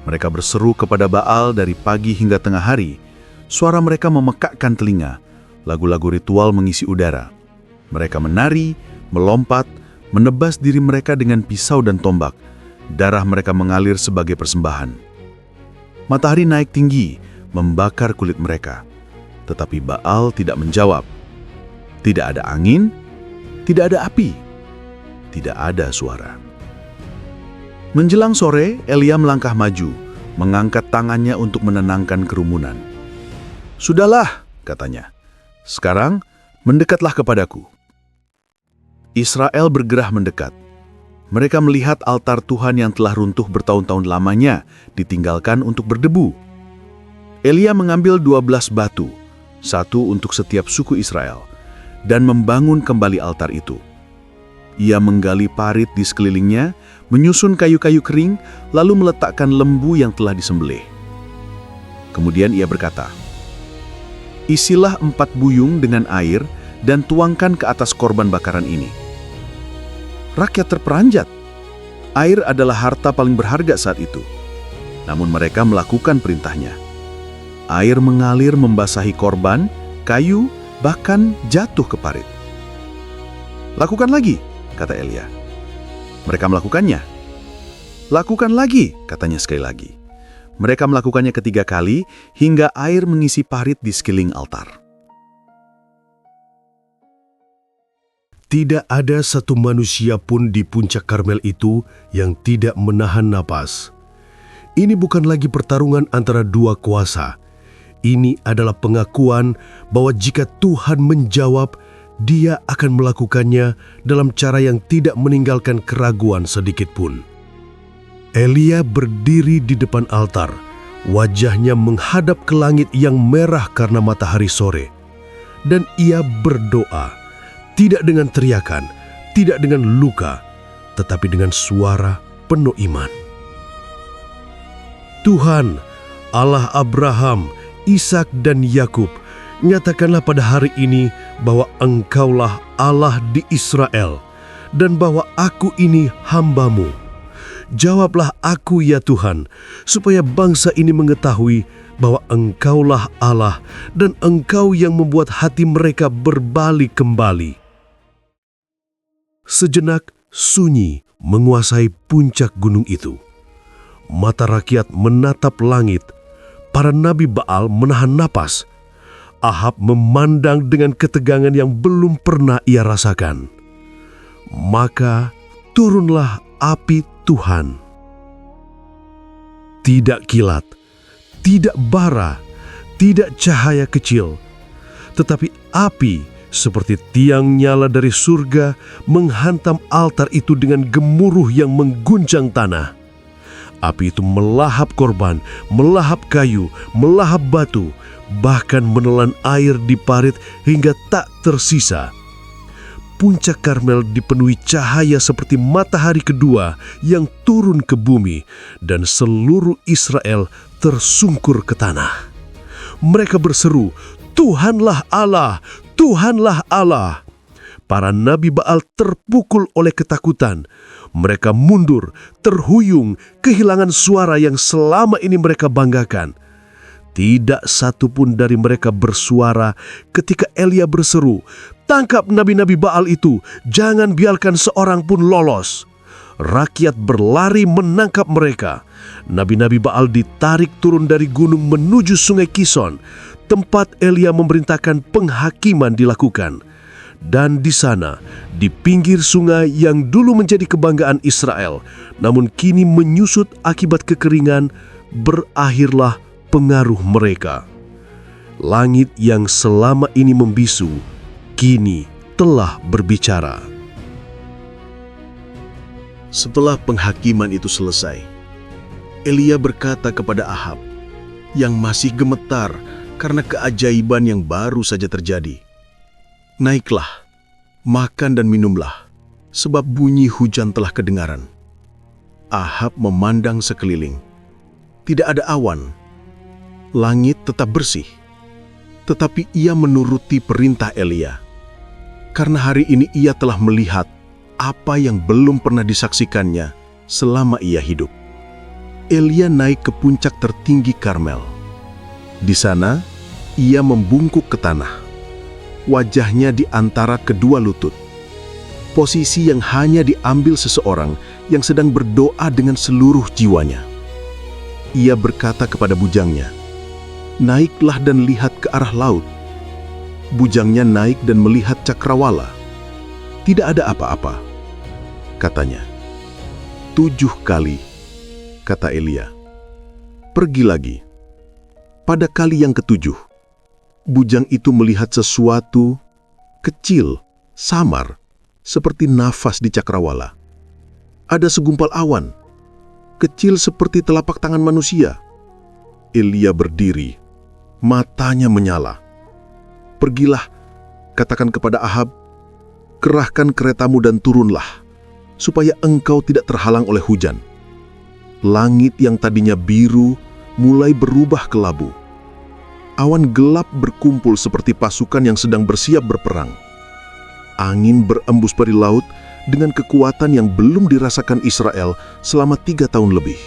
Mereka berseru kepada Baal dari pagi hingga tengah hari, Suara mereka memekakkan telinga. Lagu-lagu ritual mengisi udara. Mereka menari, melompat, menebas diri mereka dengan pisau dan tombak. Darah mereka mengalir sebagai persembahan. Matahari naik tinggi, membakar kulit mereka. Tetapi Baal tidak menjawab. Tidak ada angin, tidak ada api, tidak ada suara. Menjelang sore, Elia melangkah maju, mengangkat tangannya untuk menenangkan kerumunan. "Sudahlah," katanya. "Sekarang mendekatlah kepadaku." Israel bergerah mendekat. Mereka melihat altar Tuhan yang telah runtuh bertahun-tahun lamanya ditinggalkan untuk berdebu. Elia mengambil 12 batu, satu untuk setiap suku Israel, dan membangun kembali altar itu. Ia menggali parit di sekelilingnya, menyusun kayu-kayu kering, lalu meletakkan lembu yang telah disembelih. Kemudian ia berkata, "Isilah 4 buyung dengan air dan tuangkan ke atas korban bakaran ini." Rakyat terperanjat. Air adalah harta paling berharga saat itu. Namun mereka melakukan perintahnya. Air mengalir membasahi korban, kayu, bahkan jatuh ke parit. "Lakukan lagi," kata Elia. Mereka melakukannya. "Lakukan lagi," katanya sekali lagi. Mereka melakukannya 3 kali hingga air mengisi parit di sekeliling altar. Tidak ada satu manusia pun di puncak Karmel itu yang tidak menahan napas. Ini bukan lagi pertarungan antara 2 kuasa. Ini adalah pengakuan bahwa jika Tuhan menjawab, Dia akan melakukannya dalam cara yang tidak meninggalkan keraguan sedikit pun. Elia berdiri di depan altar, wajahnya menghadap ke langit yang merah karena matahari sore. Dan ia berdoa, tidak dengan teriakan, tidak dengan luka, tetapi dengan suara penuh iman. "Tuhan, Allah Abraham, Ishak dan Yakub, nyatakanlah pada hari ini bahwa Engkaulah Allah di Israel, dan bahwa aku ini hamba-Mu. Jawablah aku ya Tuhan, supaya bangsa ini mengetahui bahwa Engkaulah Allah, dan Engkau yang membuat hati mereka berbalik kembali." Sejenak sunyi menguasai puncak gunung itu. Mata rakyat menatap langit. Para nabi Baal menahan napas. Ahab memandang dengan ketegangan yang belum pernah ia rasakan. Maka turunlah api Tuhan. Tidak kilat, tidak bara, tidak cahaya kecil, tetapi api seperti tiang nyala dari surga menghantam altar itu dengan gemuruh yang mengguncang tanah. Api itu melahap korban, melahap kayu, melahap batu, bahkan menelan air di parit hingga tak tersisa. Puncak Karmel dipenuhi cahaya seperti matahari kedua yang turun ke bumi, dan seluruh Israel tersungkur ke tanah. Mereka berseru, "Tuhanlah Allah! Tuhanlah Allah!" Para nabi Baal terpukul oleh ketakutan. Mereka mundur, terhuyung, kehilangan suara yang selama ini mereka banggakan. Tidak satu pun dari mereka bersuara ketika Elia berseru, "Tangkap nabi-nabi Baal itu, jangan biarkan seorang pun lolos." Rakyat berlari menangkap mereka. Nabi-nabi Baal ditarik turun dari gunung menuju sungai Kison, tempat Elia memerintahkan penghakiman dilakukan. Dan di sana, di pinggir sungai yang dulu menjadi kebanggaan Israel, namun kini menyusut akibat kekeringan, berakhirlah pengaruh mereka. Langit yang selama ini membisu, kini telah berbicara. Setelah penghakiman itu selesai, Elia berkata kepada Ahab, yang masih gemetar karena keajaiban yang baru saja terjadi, "Naiklah, makan dan minumlah, sebab bunyi hujan telah kedengaran." Ahab memandang sekeliling. Tidak ada awan. Langit tetap bersih. Tetapi ia menuruti perintah Elia. Karena hari ini ia telah melihat apa yang belum pernah disaksikannya selama ia hidup. Elia naik ke puncak tertinggi Karmel. Di sana, Ia membungkuk ke tanah, wajahnya di antara kedua lutut. Posisi yang hanya diambil seseorang yang sedang berdoa dengan seluruh jiwanya. Ia berkata kepada bujangnya, "Naiklah dan lihat ke arah laut." Bujangnya naik dan melihat cakrawala. Tidak ada apa-apa, katanya. 7 kali, kata Elia. Pergi lagi. Pada kali yang ke-7, bujang itu melihat sesuatu kecil, samar, seperti nafas di cakrawala. Ada segumpal awan, kecil seperti telapak tangan manusia. Elia berdiri, matanya menyala. "Pergilah, katakan kepada Ahab, kerahkan keretamu dan turunlah, supaya engkau tidak terhalang oleh hujan." Langit yang tadinya biru mulai berubah kelabu. Awan gelap berkumpul seperti pasukan yang sedang bersiap berperang. Angin berembus dari laut dengan kekuatan yang belum dirasakan Israel selama 3 tahun lebih.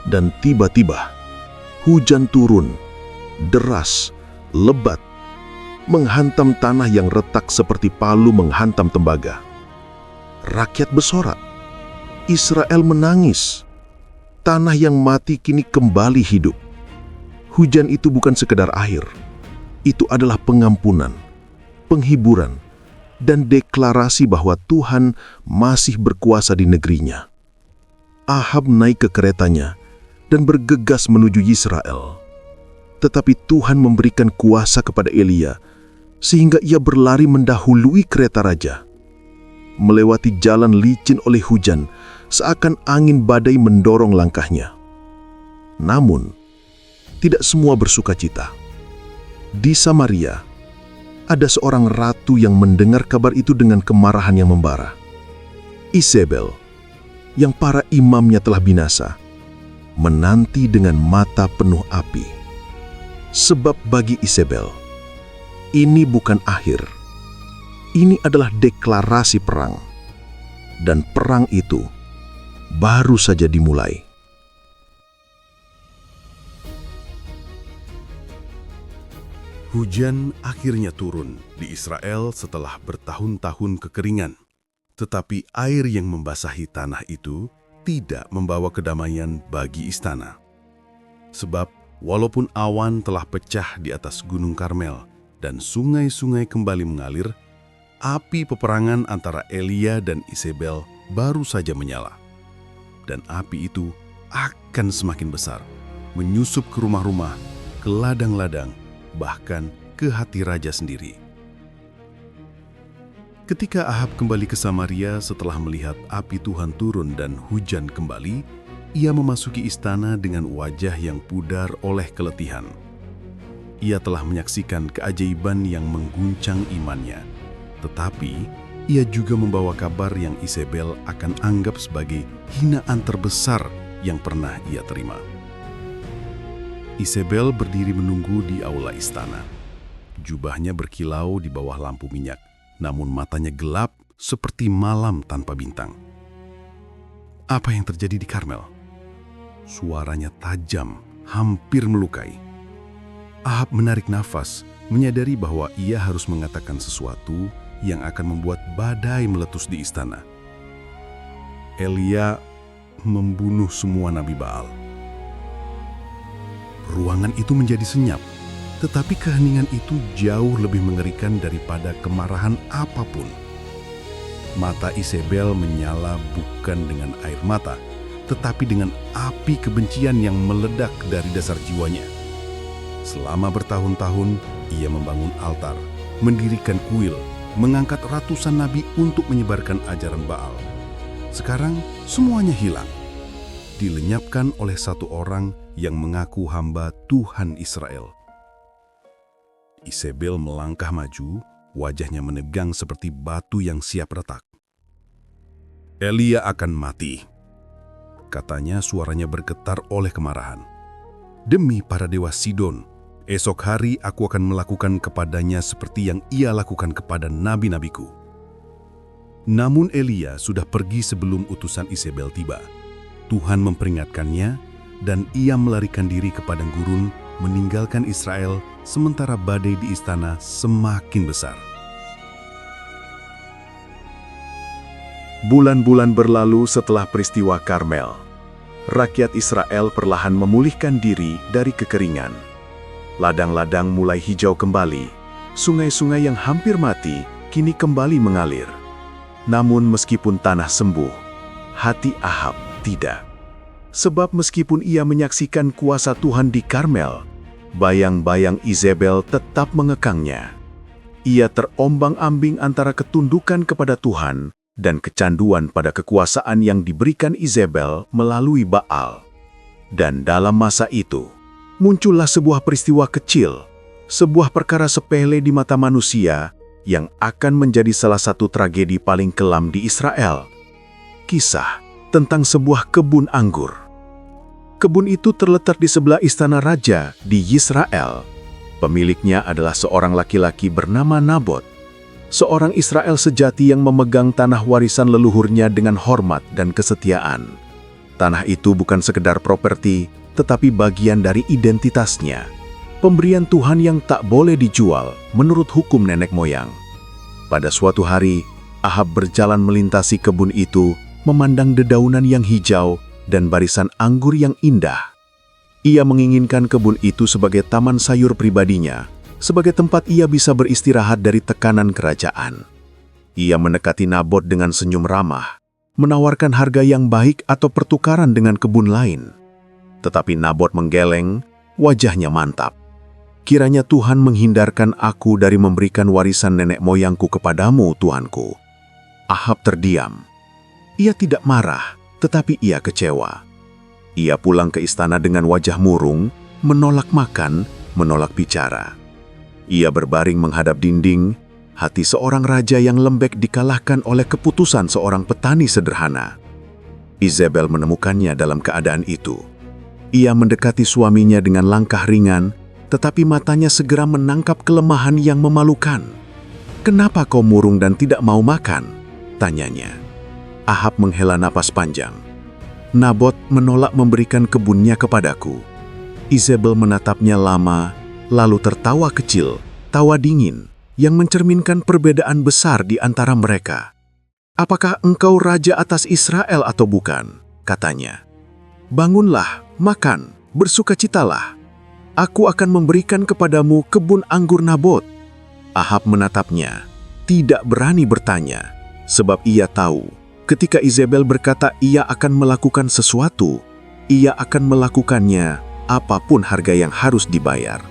Dan tiba-tiba, hujan turun, deras, lebat, menghantam tanah yang retak seperti palu menghantam tembaga. Rakyat bersorak. Israel menangis. Tanah yang mati kini kembali hidup. Hujan itu bukan sekedar air. Itu adalah pengampunan, penghiburan, dan deklarasi bahwa Tuhan masih berkuasa di negerinya. Ahab naik ke keretanya dan bergegas menuju Yisrael. Tetapi Tuhan memberikan kuasa kepada Elia, sehingga ia berlari mendahului kereta raja. Melewati jalan licin oleh hujan, seakan angin badai mendorong langkahnya. Namun, tidak semua bersuka cita. Di Samaria, ada seorang ratu yang mendengar kabar itu dengan kemarahan yang membara. Isabel, yang para imamnya telah binasa, menanti dengan mata penuh api. Sebab bagi Isabel, ini bukan akhir. Ini adalah deklarasi perang. Dan perang itu baru saja dimulai. Hujan akhirnya turun di Israel setelah bertahun-tahun kekeringan. Tetapi air yang membasahi tanah itu tidak membawa kedamaian bagi istana. Sebab walaupun awan telah pecah di atas Gunung Karmel dan sungai-sungai kembali mengalir, api peperangan antara Elia dan Isabel baru saja menyala. Dan api itu akan semakin besar, menyusup ke rumah-rumah, ke ladang-ladang, bahkan ke hati raja sendiri. Ketika Ahab kembali ke Samaria setelah melihat api Tuhan turun dan hujan kembali, ia memasuki istana dengan wajah yang pudar oleh keletihan. Ia telah menyaksikan keajaiban yang mengguncang imannya, tetapi ia juga membawa kabar yang Isabel akan anggap sebagai hinaan terbesar yang pernah ia terima. Isabel berdiri menunggu di aula istana. Jubahnya berkilau di bawah lampu minyak, namun matanya gelap seperti malam tanpa bintang. Apa yang terjadi di Karmel? Suaranya tajam, hampir melukai. Ahab menarik nafas, menyadari bahwa ia harus mengatakan sesuatu yang akan membuat badai meletus di istana. Elia membunuh semua nabi Baal. Ruangan itu menjadi senyap, tetapi keheningan itu jauh lebih mengerikan daripada kemarahan apapun. Mata Isabel menyala bukan dengan air mata, tetapi dengan api kebencian yang meledak dari dasar jiwanya. Selama bertahun-tahun, ia membangun altar, mendirikan kuil, mengangkat ratusan nabi untuk menyebarkan ajaran Baal. Sekarang semuanya hilang, dilenyapkan oleh satu orang yang mengaku hamba Tuhan Israel. Isabel melangkah maju, wajahnya menegang seperti batu yang siap retak. Elia akan mati, katanya, suaranya bergetar oleh kemarahan. Demi para dewa Sidon, esok hari aku akan melakukan kepadanya seperti yang ia lakukan kepada nabi-nabiku. Namun Elia sudah pergi sebelum utusan Isabel tiba. Tuhan memperingatkannya, dan ia melarikan diri ke padang gurun meninggalkan Israel sementara badai di istana semakin besar. Bulan-bulan berlalu setelah peristiwa Karmel. Rakyat Israel perlahan memulihkan diri dari kekeringan. Ladang-ladang mulai hijau kembali. Sungai-sungai yang hampir mati kini kembali mengalir. Namun meskipun tanah sembuh, hati Ahab tidak. Sebab meskipun ia menyaksikan kuasa Tuhan di Karmel, bayang-bayang Izebel tetap mengekangnya. Ia terombang-ambing antara ketundukan kepada Tuhan dan kecanduan pada kekuasaan yang diberikan Izebel melalui Baal. Dan dalam masa itu, muncullah sebuah peristiwa kecil, sebuah perkara sepele di mata manusia yang akan menjadi salah satu tragedi paling kelam di Israel. Kisah tentang sebuah kebun anggur. Kebun itu terletak di sebelah istana raja di Yisrael. Pemiliknya adalah seorang laki-laki bernama Nabot, seorang Israel sejati yang memegang tanah warisan leluhurnya dengan hormat dan kesetiaan. Tanah itu bukan sekedar properti, tetapi bagian dari identitasnya. Pemberian Tuhan yang tak boleh dijual menurut hukum nenek moyang. Pada suatu hari, Ahab berjalan melintasi kebun itu, memandang dedaunan yang hijau dan barisan anggur yang indah. Ia menginginkan kebun itu sebagai taman sayur pribadinya, sebagai tempat ia bisa beristirahat dari tekanan kerajaan. Ia mendekati Nabot dengan senyum ramah, menawarkan harga yang baik atau pertukaran dengan kebun lain. Tetapi Nabot menggeleng, wajahnya mantap. Kiranya Tuhan menghindarkan aku dari memberikan warisan nenek moyangku kepadamu, Tuanku. Ahab terdiam. Ia tidak marah, tetapi ia kecewa. Ia pulang ke istana dengan wajah murung, menolak makan, menolak bicara. Ia berbaring menghadap dinding, hati seorang raja yang lembek dikalahkan oleh keputusan seorang petani sederhana. Izebel menemukannya dalam keadaan itu. Ia mendekati suaminya dengan langkah ringan, tetapi matanya segera menangkap kelemahan yang memalukan. "Kenapa kau murung dan tidak mau makan?" tanyanya. Ahab menghela napas panjang. "Nabot menolak memberikan kebunnya kepadaku." Izebel menatapnya lama, lalu tertawa kecil, tawa dingin, yang mencerminkan perbedaan besar di antara mereka. "Apakah engkau raja atas Israel atau bukan?" katanya. "Bangunlah, makan, bersukacitalah. Aku akan memberikan kepadamu kebun anggur Nabot." Ahab menatapnya, tidak berani bertanya, sebab ia tahu ketika Izebel berkata ia akan melakukan sesuatu, ia akan melakukannya apapun harga yang harus dibayar.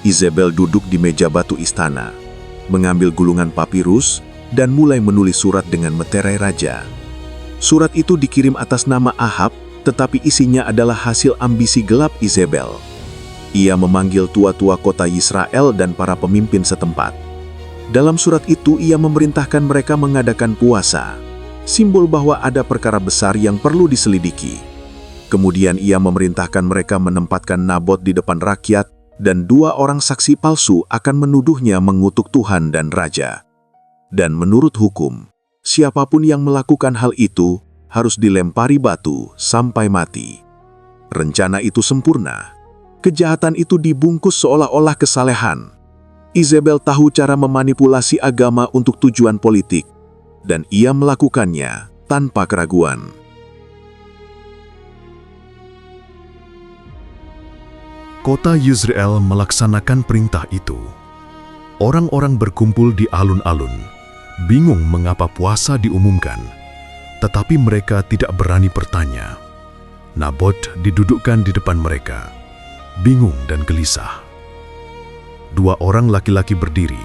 Izebel duduk di meja batu istana, mengambil gulungan papirus, dan mulai menulis surat dengan meterai raja. Surat itu dikirim atas nama Ahab, tetapi isinya adalah hasil ambisi gelap Izebel. Ia memanggil tua-tua kota Yisrael dan para pemimpin setempat. Dalam surat itu ia memerintahkan mereka mengadakan puasa, simbol bahwa ada perkara besar yang perlu diselidiki. Kemudian ia memerintahkan mereka menempatkan Nabot di depan rakyat, dan 2 orang saksi palsu akan menuduhnya mengutuk Tuhan dan raja. Dan menurut hukum, siapapun yang melakukan hal itu harus dilempari batu sampai mati. Rencana itu sempurna. Kejahatan itu dibungkus seolah-olah kesalehan. Izebel tahu cara memanipulasi agama untuk tujuan politik, dan ia melakukannya tanpa keraguan. Kota Yisrael melaksanakan perintah itu. Orang-orang berkumpul di alun-alun, bingung mengapa puasa diumumkan, tetapi mereka tidak berani bertanya. Nabot didudukkan di depan mereka, bingung dan gelisah. 2 orang laki-laki berdiri,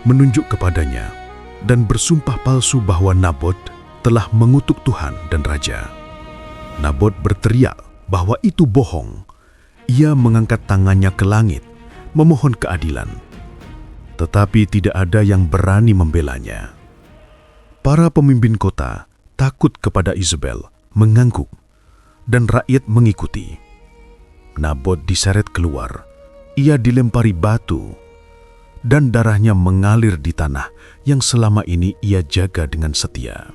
menunjuk kepadanya, dan bersumpah palsu bahwa Nabot telah mengutuk Tuhan dan Raja. Nabot berteriak bahwa itu bohong. Ia mengangkat tangannya ke langit, memohon keadilan. Tetapi tidak ada yang berani membelanya. Para pemimpin kota takut kepada Izebel, mengangguk, dan rakyat mengikuti. Nabot diseret keluar, ia dilempari batu, dan darahnya mengalir di tanah yang selama ini ia jaga dengan setia.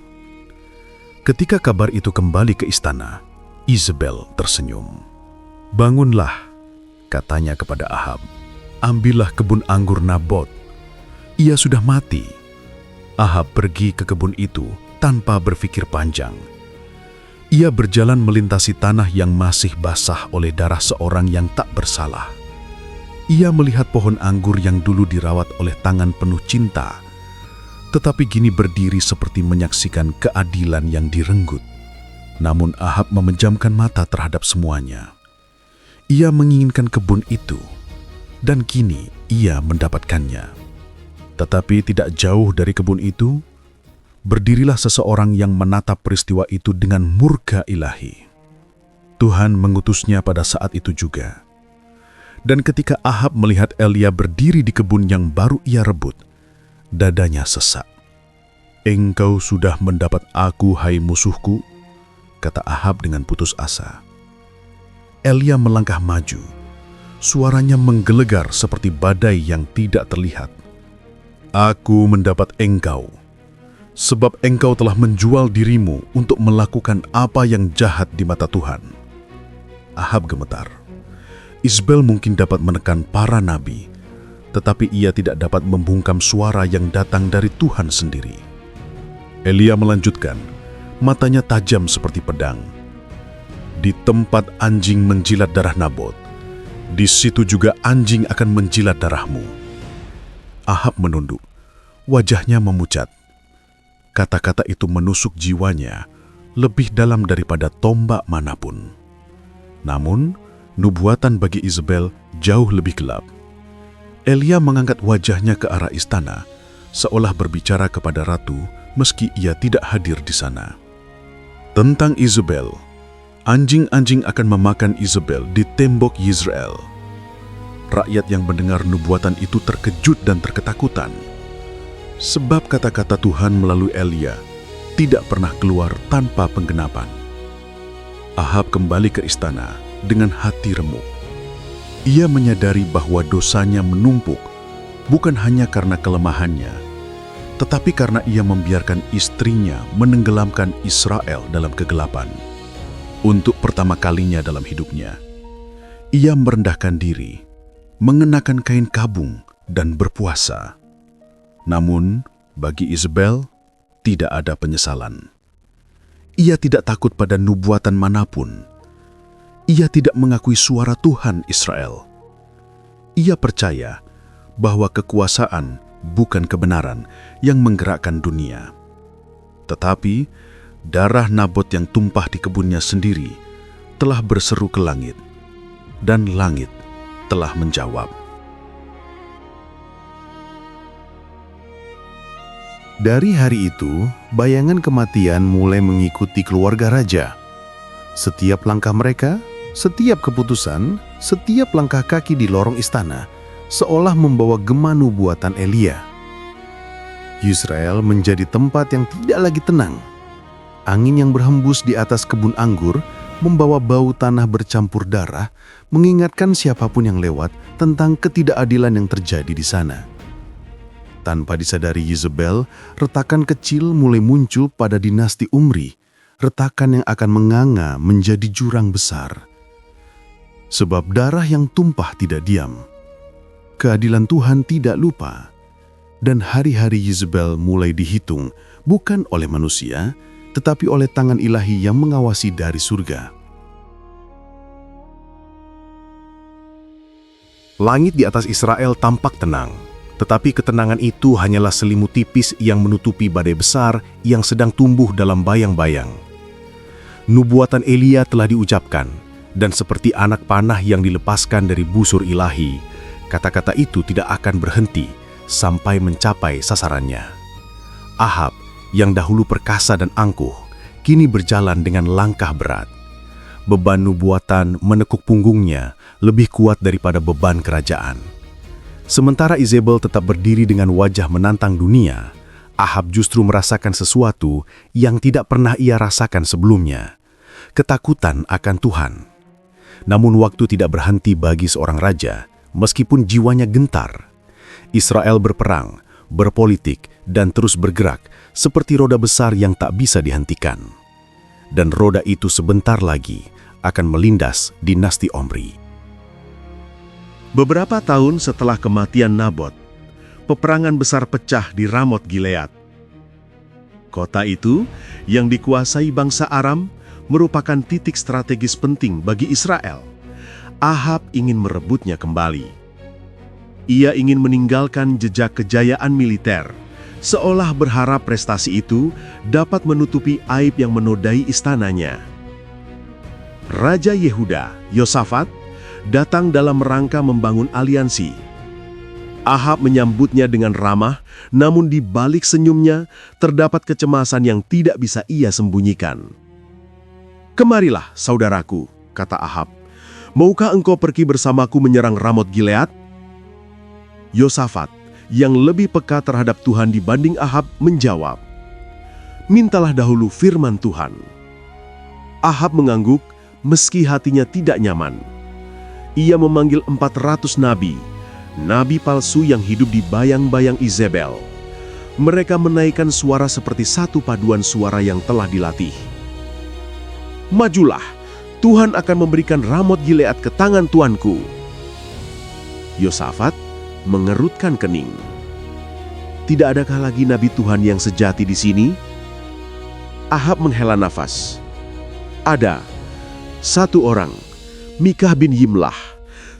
Ketika kabar itu kembali ke istana, Izebel tersenyum. "Bangunlah, Katanya kepada Ahab, "Ambillah kebun anggur Nabot. Ia sudah mati." Ahab pergi ke kebun itu tanpa berpikir panjang. Ia berjalan melintasi tanah yang masih basah oleh darah seorang yang tak bersalah. Ia melihat pohon anggur yang dulu dirawat oleh tangan penuh cinta, tetapi kini berdiri seperti menyaksikan keadilan yang direnggut. Namun Ahab memejamkan mata terhadap semuanya. Ia menginginkan kebun itu, dan kini ia mendapatkannya. Tetapi tidak jauh dari kebun itu, berdirilah seseorang yang menatap peristiwa itu dengan murka ilahi. Tuhan mengutusnya pada saat itu juga. Dan ketika Ahab melihat Elia berdiri di kebun yang baru ia rebut, dadanya sesak. "Engkau sudah mendapat aku, hai musuhku," kata Ahab dengan putus asa. Elia melangkah maju. Suaranya menggelegar seperti badai yang tidak terlihat. "Aku mendapat engkau, sebab engkau telah menjual dirimu untuk melakukan apa yang jahat di mata Tuhan." Ahab gemetar. Isbel mungkin dapat menekan para nabi, tetapi ia tidak dapat membungkam suara yang datang dari Tuhan sendiri. Elia melanjutkan, matanya tajam seperti pedang. "Di tempat anjing menjilat darah Nabot, di situ juga anjing akan menjilat darahmu." Ahab menunduk, wajahnya memucat. Kata-kata itu menusuk jiwanya lebih dalam daripada tombak manapun. Namun, nubuatan bagi Isabel jauh lebih gelap. Elia mengangkat wajahnya ke arah istana, seolah berbicara kepada ratu meski ia tidak hadir di sana. Tentang Isabel, anjing-anjing akan memakan Isabel di tembok Yizreel. Rakyat yang mendengar nubuatan itu terkejut dan terketakutan. Sebab kata-kata Tuhan melalui Elia tidak pernah keluar tanpa penggenapan. Ahab kembali ke istana dengan hati remuk. Ia menyadari bahwa dosanya menumpuk bukan hanya karena kelemahannya, tetapi karena ia membiarkan istrinya menenggelamkan Israel dalam kegelapan. Untuk pertama kalinya dalam hidupnya, ia merendahkan diri, mengenakan kain kabung dan berpuasa. Namun, bagi Isabel, tidak ada penyesalan. Ia tidak takut pada nubuatan manapun. Ia tidak mengakui suara Tuhan Israel. Ia percaya bahwa kekuasaan bukan kebenaran yang menggerakkan dunia. Tetapi, darah Nabot yang tumpah di kebunnya sendiri telah berseru ke langit, dan langit telah menjawab. Dari hari itu, bayangan kematian mulai mengikuti keluarga raja. Setiap langkah mereka, setiap keputusan, setiap langkah kaki di lorong istana, seolah membawa gema nubuatan Elia. Yisrael menjadi tempat yang tidak lagi tenang. Angin yang berhembus di atas kebun anggur membawa bau tanah bercampur darah, mengingatkan siapapun yang lewat tentang ketidakadilan yang terjadi di sana. Tanpa disadari Yezebel, retakan kecil mulai muncul pada dinasti Umri, retakan yang akan menganga menjadi jurang besar. Sebab darah yang tumpah tidak diam. Keadilan Tuhan tidak lupa. Dan hari-hari Yezebel mulai dihitung bukan oleh manusia, tetapi oleh tangan ilahi yang mengawasi dari surga. Langit di atas Israel tampak tenang. Tetapi ketenangan itu hanyalah selimut tipis yang menutupi badai besar yang sedang tumbuh dalam bayang-bayang. Nubuatan Elia telah diucapkan, dan seperti anak panah yang dilepaskan dari busur ilahi, kata-kata itu tidak akan berhenti sampai mencapai sasarannya. Ahab, yang dahulu perkasa dan angkuh, kini berjalan dengan langkah berat. Beban nubuatan menekuk punggungnya lebih kuat daripada beban kerajaan. Sementara Izebel tetap berdiri dengan wajah menantang dunia, Ahab justru merasakan sesuatu yang tidak pernah ia rasakan sebelumnya, ketakutan akan Tuhan. Namun waktu tidak berhenti bagi seorang raja, meskipun jiwanya gentar. Israel berperang, berpolitik, dan terus bergerak seperti roda besar yang tak bisa dihentikan. Dan roda itu sebentar lagi akan melindas dinasti Omri. Beberapa tahun setelah kematian Nabot, peperangan besar pecah di Ramot Gilead. Kota itu, yang dikuasai bangsa Aram, merupakan titik strategis penting bagi Israel. Ahab ingin merebutnya kembali. Ia ingin meninggalkan jejak kejayaan militer, seolah berharap prestasi itu dapat menutupi aib yang menodai istananya. Raja Yehuda, Yosafat, datang dalam rangka membangun aliansi. Ahab menyambutnya dengan ramah, namun di balik senyumnya terdapat kecemasan yang tidak bisa ia sembunyikan. "Kemarilah, saudaraku," kata Ahab. "Maukah engkau pergi bersamaku menyerang Ramot Gilead?" Yosafat, yang lebih peka terhadap Tuhan dibanding Ahab, menjawab, "Mintalah dahulu firman Tuhan." Ahab mengangguk meski hatinya tidak nyaman. Ia memanggil 400 nabi palsu yang hidup di bayang-bayang Izebel. Mereka menaikkan suara seperti satu paduan suara yang telah dilatih. "Majulah, Tuhan akan memberikan Ramot Gilead ke tangan tuanku." Yosafat mengerutkan kening. Tidak adakah lagi nabi Tuhan yang sejati di sini? Ahab menghela nafas. "Ada satu orang, Mikah bin Yimlah,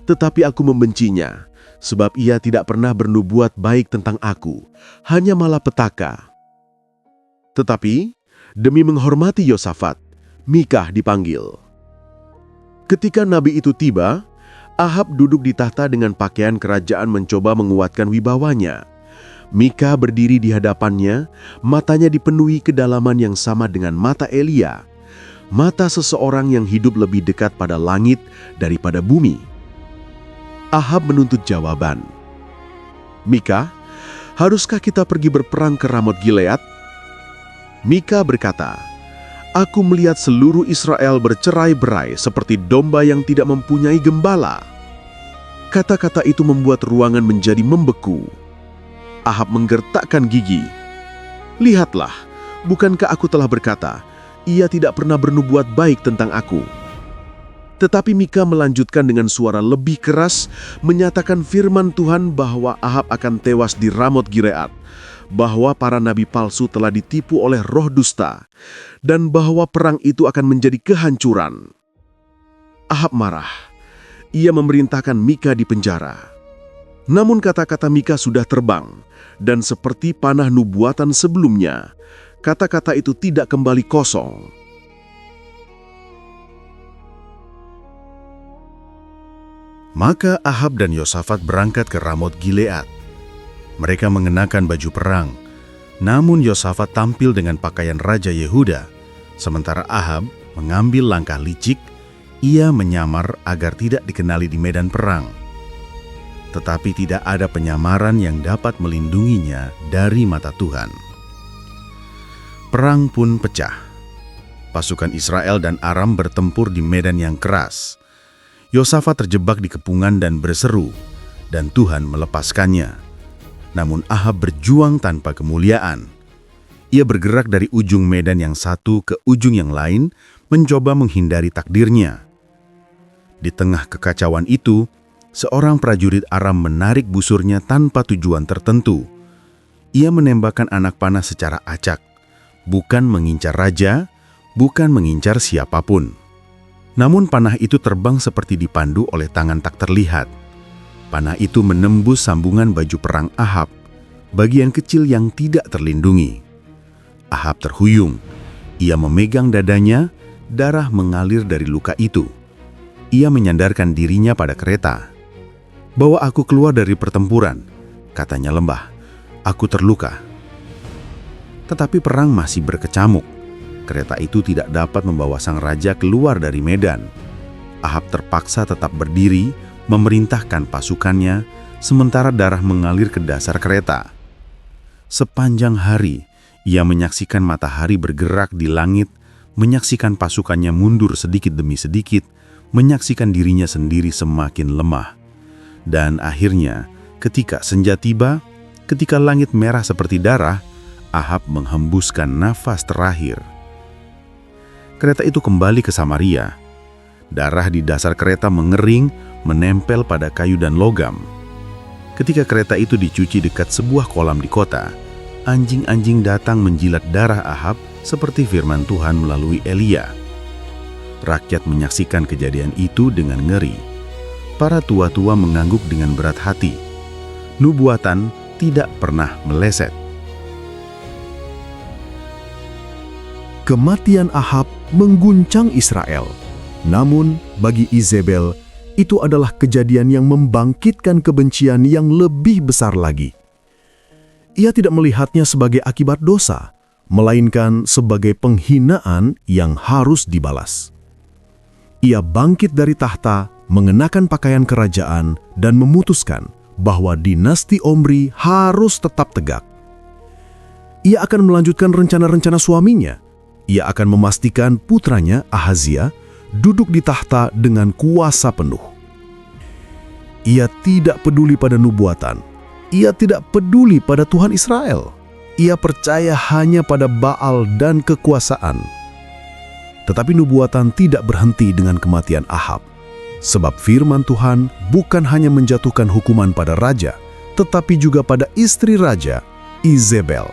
tetapi aku membencinya, sebab ia tidak pernah bernubuat baik tentang aku, hanya malapetaka." Tetapi, demi menghormati Yosafat, Mikah dipanggil. Ketika nabi itu tiba, Ahab duduk di tahta dengan pakaian kerajaan mencoba menguatkan wibawanya. Mikah berdiri di hadapannya, matanya dipenuhi kedalaman yang sama dengan mata Elia, mata seseorang yang hidup lebih dekat pada langit daripada bumi. Ahab menuntut jawaban. "Mikah, haruskah kita pergi berperang ke Ramot Gilead?" Mikah berkata, "Aku melihat seluruh Israel bercerai-berai seperti domba yang tidak mempunyai gembala." Kata-kata itu membuat ruangan menjadi membeku. Ahab menggertakkan gigi. "Lihatlah, bukankah aku telah berkata, ia tidak pernah bernubuat baik tentang aku?" Tetapi Mikah melanjutkan dengan suara lebih keras, menyatakan firman Tuhan bahwa Ahab akan tewas di Ramot Gilead, bahwa para nabi palsu telah ditipu oleh roh dusta, dan bahwa perang itu akan menjadi kehancuran. Ahab marah. Ia memerintahkan Mikah dipenjara. Namun kata-kata Mikah sudah terbang, dan seperti panah nubuatan sebelumnya, kata-kata itu tidak kembali kosong. Maka Ahab dan Yosafat berangkat ke Ramot Gilead. Mereka mengenakan baju perang, namun Yosafat tampil dengan pakaian Raja Yehuda, sementara Ahab mengambil langkah licik. Ia menyamar agar tidak dikenali di medan perang. Tetapi tidak ada penyamaran yang dapat melindunginya dari mata Tuhan. Perang pun pecah. Pasukan Israel dan Aram bertempur di medan yang keras. Yosafat terjebak di kepungan dan berseru, dan Tuhan melepaskannya. Namun Ahab berjuang tanpa kemuliaan. Ia bergerak dari ujung medan yang satu ke ujung yang lain, mencoba menghindari takdirnya. Di tengah kekacauan itu, seorang prajurit Aram menarik busurnya tanpa tujuan tertentu. Ia menembakkan anak panah secara acak, bukan mengincar raja, bukan mengincar siapapun. Namun panah itu terbang seperti dipandu oleh tangan tak terlihat. Panah itu menembus sambungan baju perang Ahab, bagian kecil yang tidak terlindungi. Ahab terhuyung. Ia memegang dadanya, darah mengalir dari luka itu. Ia menyandarkan dirinya pada kereta. "Bawa aku keluar dari pertempuran," katanya lembah. "Aku terluka." Tetapi perang masih berkecamuk. Kereta itu tidak dapat membawa sang raja keluar dari medan. Ahab terpaksa tetap berdiri, memerintahkan pasukannya, sementara darah mengalir ke dasar kereta. Sepanjang hari, ia menyaksikan matahari bergerak di langit, menyaksikan pasukannya mundur sedikit demi sedikit, menyaksikan dirinya sendiri semakin lemah. Dan akhirnya, ketika senja tiba, ketika langit merah seperti darah, Ahab menghembuskan nafas terakhir. Kereta itu kembali ke Samaria. Darah di dasar kereta mengering, menempel pada kayu dan logam. Ketika kereta itu dicuci dekat sebuah kolam di kota, anjing-anjing datang menjilat darah Ahab seperti firman Tuhan melalui Elia. Rakyat menyaksikan kejadian itu dengan ngeri. Para tua-tua mengangguk dengan berat hati. Nubuatan tidak pernah meleset. Kematian Ahab mengguncang Israel. Namun, bagi Izebel, itu adalah kejadian yang membangkitkan kebencian yang lebih besar lagi. Ia tidak melihatnya sebagai akibat dosa, melainkan sebagai penghinaan yang harus dibalas. Ia bangkit dari tahta, mengenakan pakaian kerajaan, dan memutuskan bahwa dinasti Omri harus tetap tegak. Ia akan melanjutkan rencana-rencana suaminya. Ia akan memastikan putranya, Ahazia, duduk di tahta dengan kuasa penuh. Ia tidak peduli pada nubuatan. Ia tidak peduli pada Tuhan Israel. Ia percaya hanya pada Baal dan kekuasaan. Tetapi nubuatan tidak berhenti dengan kematian Ahab. Sebab firman Tuhan bukan hanya menjatuhkan hukuman pada raja, tetapi juga pada istri raja, Izebel.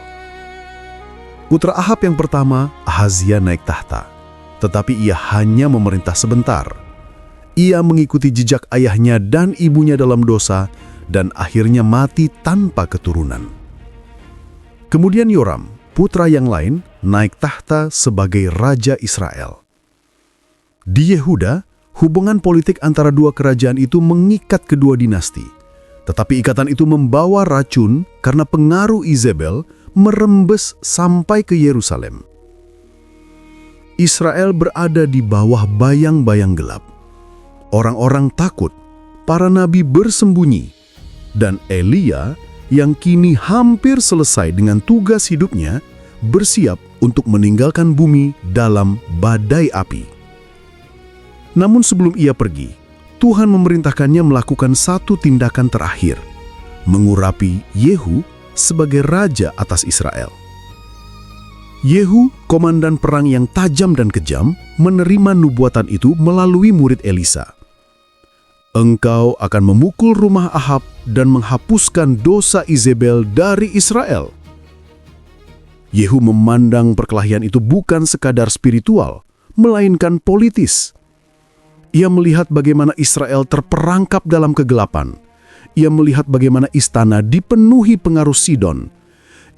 Putra Ahab yang pertama, Ahazia, naik tahta. Tetapi ia hanya memerintah sebentar. Ia mengikuti jejak ayahnya dan ibunya dalam dosa, dan akhirnya mati tanpa keturunan. Kemudian Yoram, putra yang lain, naik tahta sebagai raja Israel. Di Yehuda, hubungan politik antara dua kerajaan itu mengikat kedua dinasti. Tetapi ikatan itu membawa racun karena pengaruh Izebel merembes sampai ke Yerusalem. Israel berada di bawah bayang-bayang gelap. Orang-orang takut, para nabi bersembunyi, dan Elia yang kini hampir selesai dengan tugas hidupnya bersiap untuk meninggalkan bumi dalam badai api. Namun sebelum ia pergi, Tuhan memerintahkannya melakukan satu tindakan terakhir, mengurapi Yehu sebagai raja atas Israel. Yehu, komandan perang yang tajam dan kejam, menerima nubuatan itu melalui murid Elisa. Engkau akan memukul rumah Ahab dan menghapuskan dosa Izebel dari Israel. Yehu memandang perkelahian itu bukan sekadar spiritual, melainkan politis. Ia melihat bagaimana Israel terperangkap dalam kegelapan. Ia melihat bagaimana istana dipenuhi pengaruh Sidon.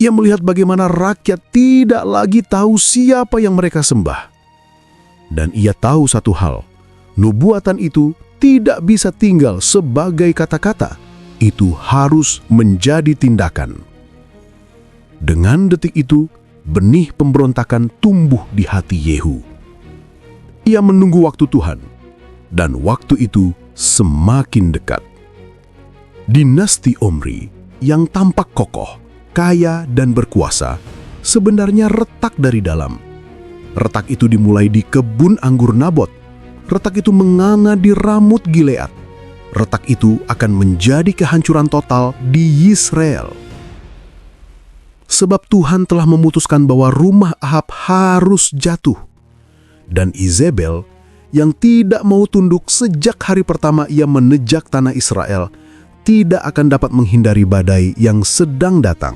Ia melihat bagaimana rakyat tidak lagi tahu siapa yang mereka sembah. Dan ia tahu satu hal, nubuatan itu tidak bisa tinggal sebagai kata-kata. Itu harus menjadi tindakan. Dengan detik itu, benih pemberontakan tumbuh di hati Yehu. Ia menunggu waktu Tuhan, dan waktu itu semakin dekat. Dinasti Omri yang tampak kokoh, kaya dan berkuasa sebenarnya retak dari dalam. Retak itu dimulai di kebun anggur Nabot. Retak itu menganga di Ramut Gilead. Retak itu akan menjadi kehancuran total di Yisrael. Sebab Tuhan telah memutuskan bahwa rumah Ahab harus jatuh. Dan Izebel yang tidak mau tunduk sejak hari pertama ia menejak tanah Israel tidak akan dapat menghindari badai yang sedang datang.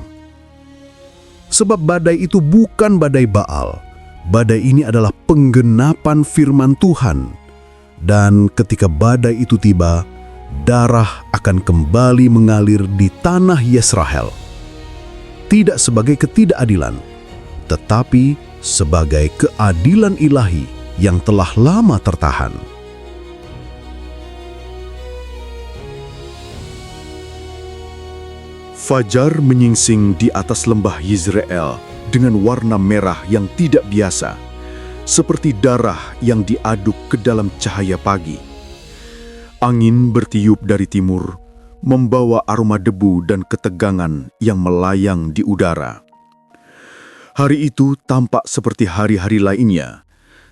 Sebab badai itu bukan badai Baal. Badai ini adalah penggenapan firman Tuhan. Dan ketika badai itu tiba, darah akan kembali mengalir di tanah Yesrael. Tidak sebagai ketidakadilan, tetapi sebagai keadilan ilahi yang telah lama tertahan. Fajar menyingsing di atas lembah Yizreel dengan warna merah yang tidak biasa, seperti darah yang diaduk ke dalam cahaya pagi. Angin bertiup dari timur, membawa aroma debu dan ketegangan yang melayang di udara. Hari itu tampak seperti hari-hari lainnya,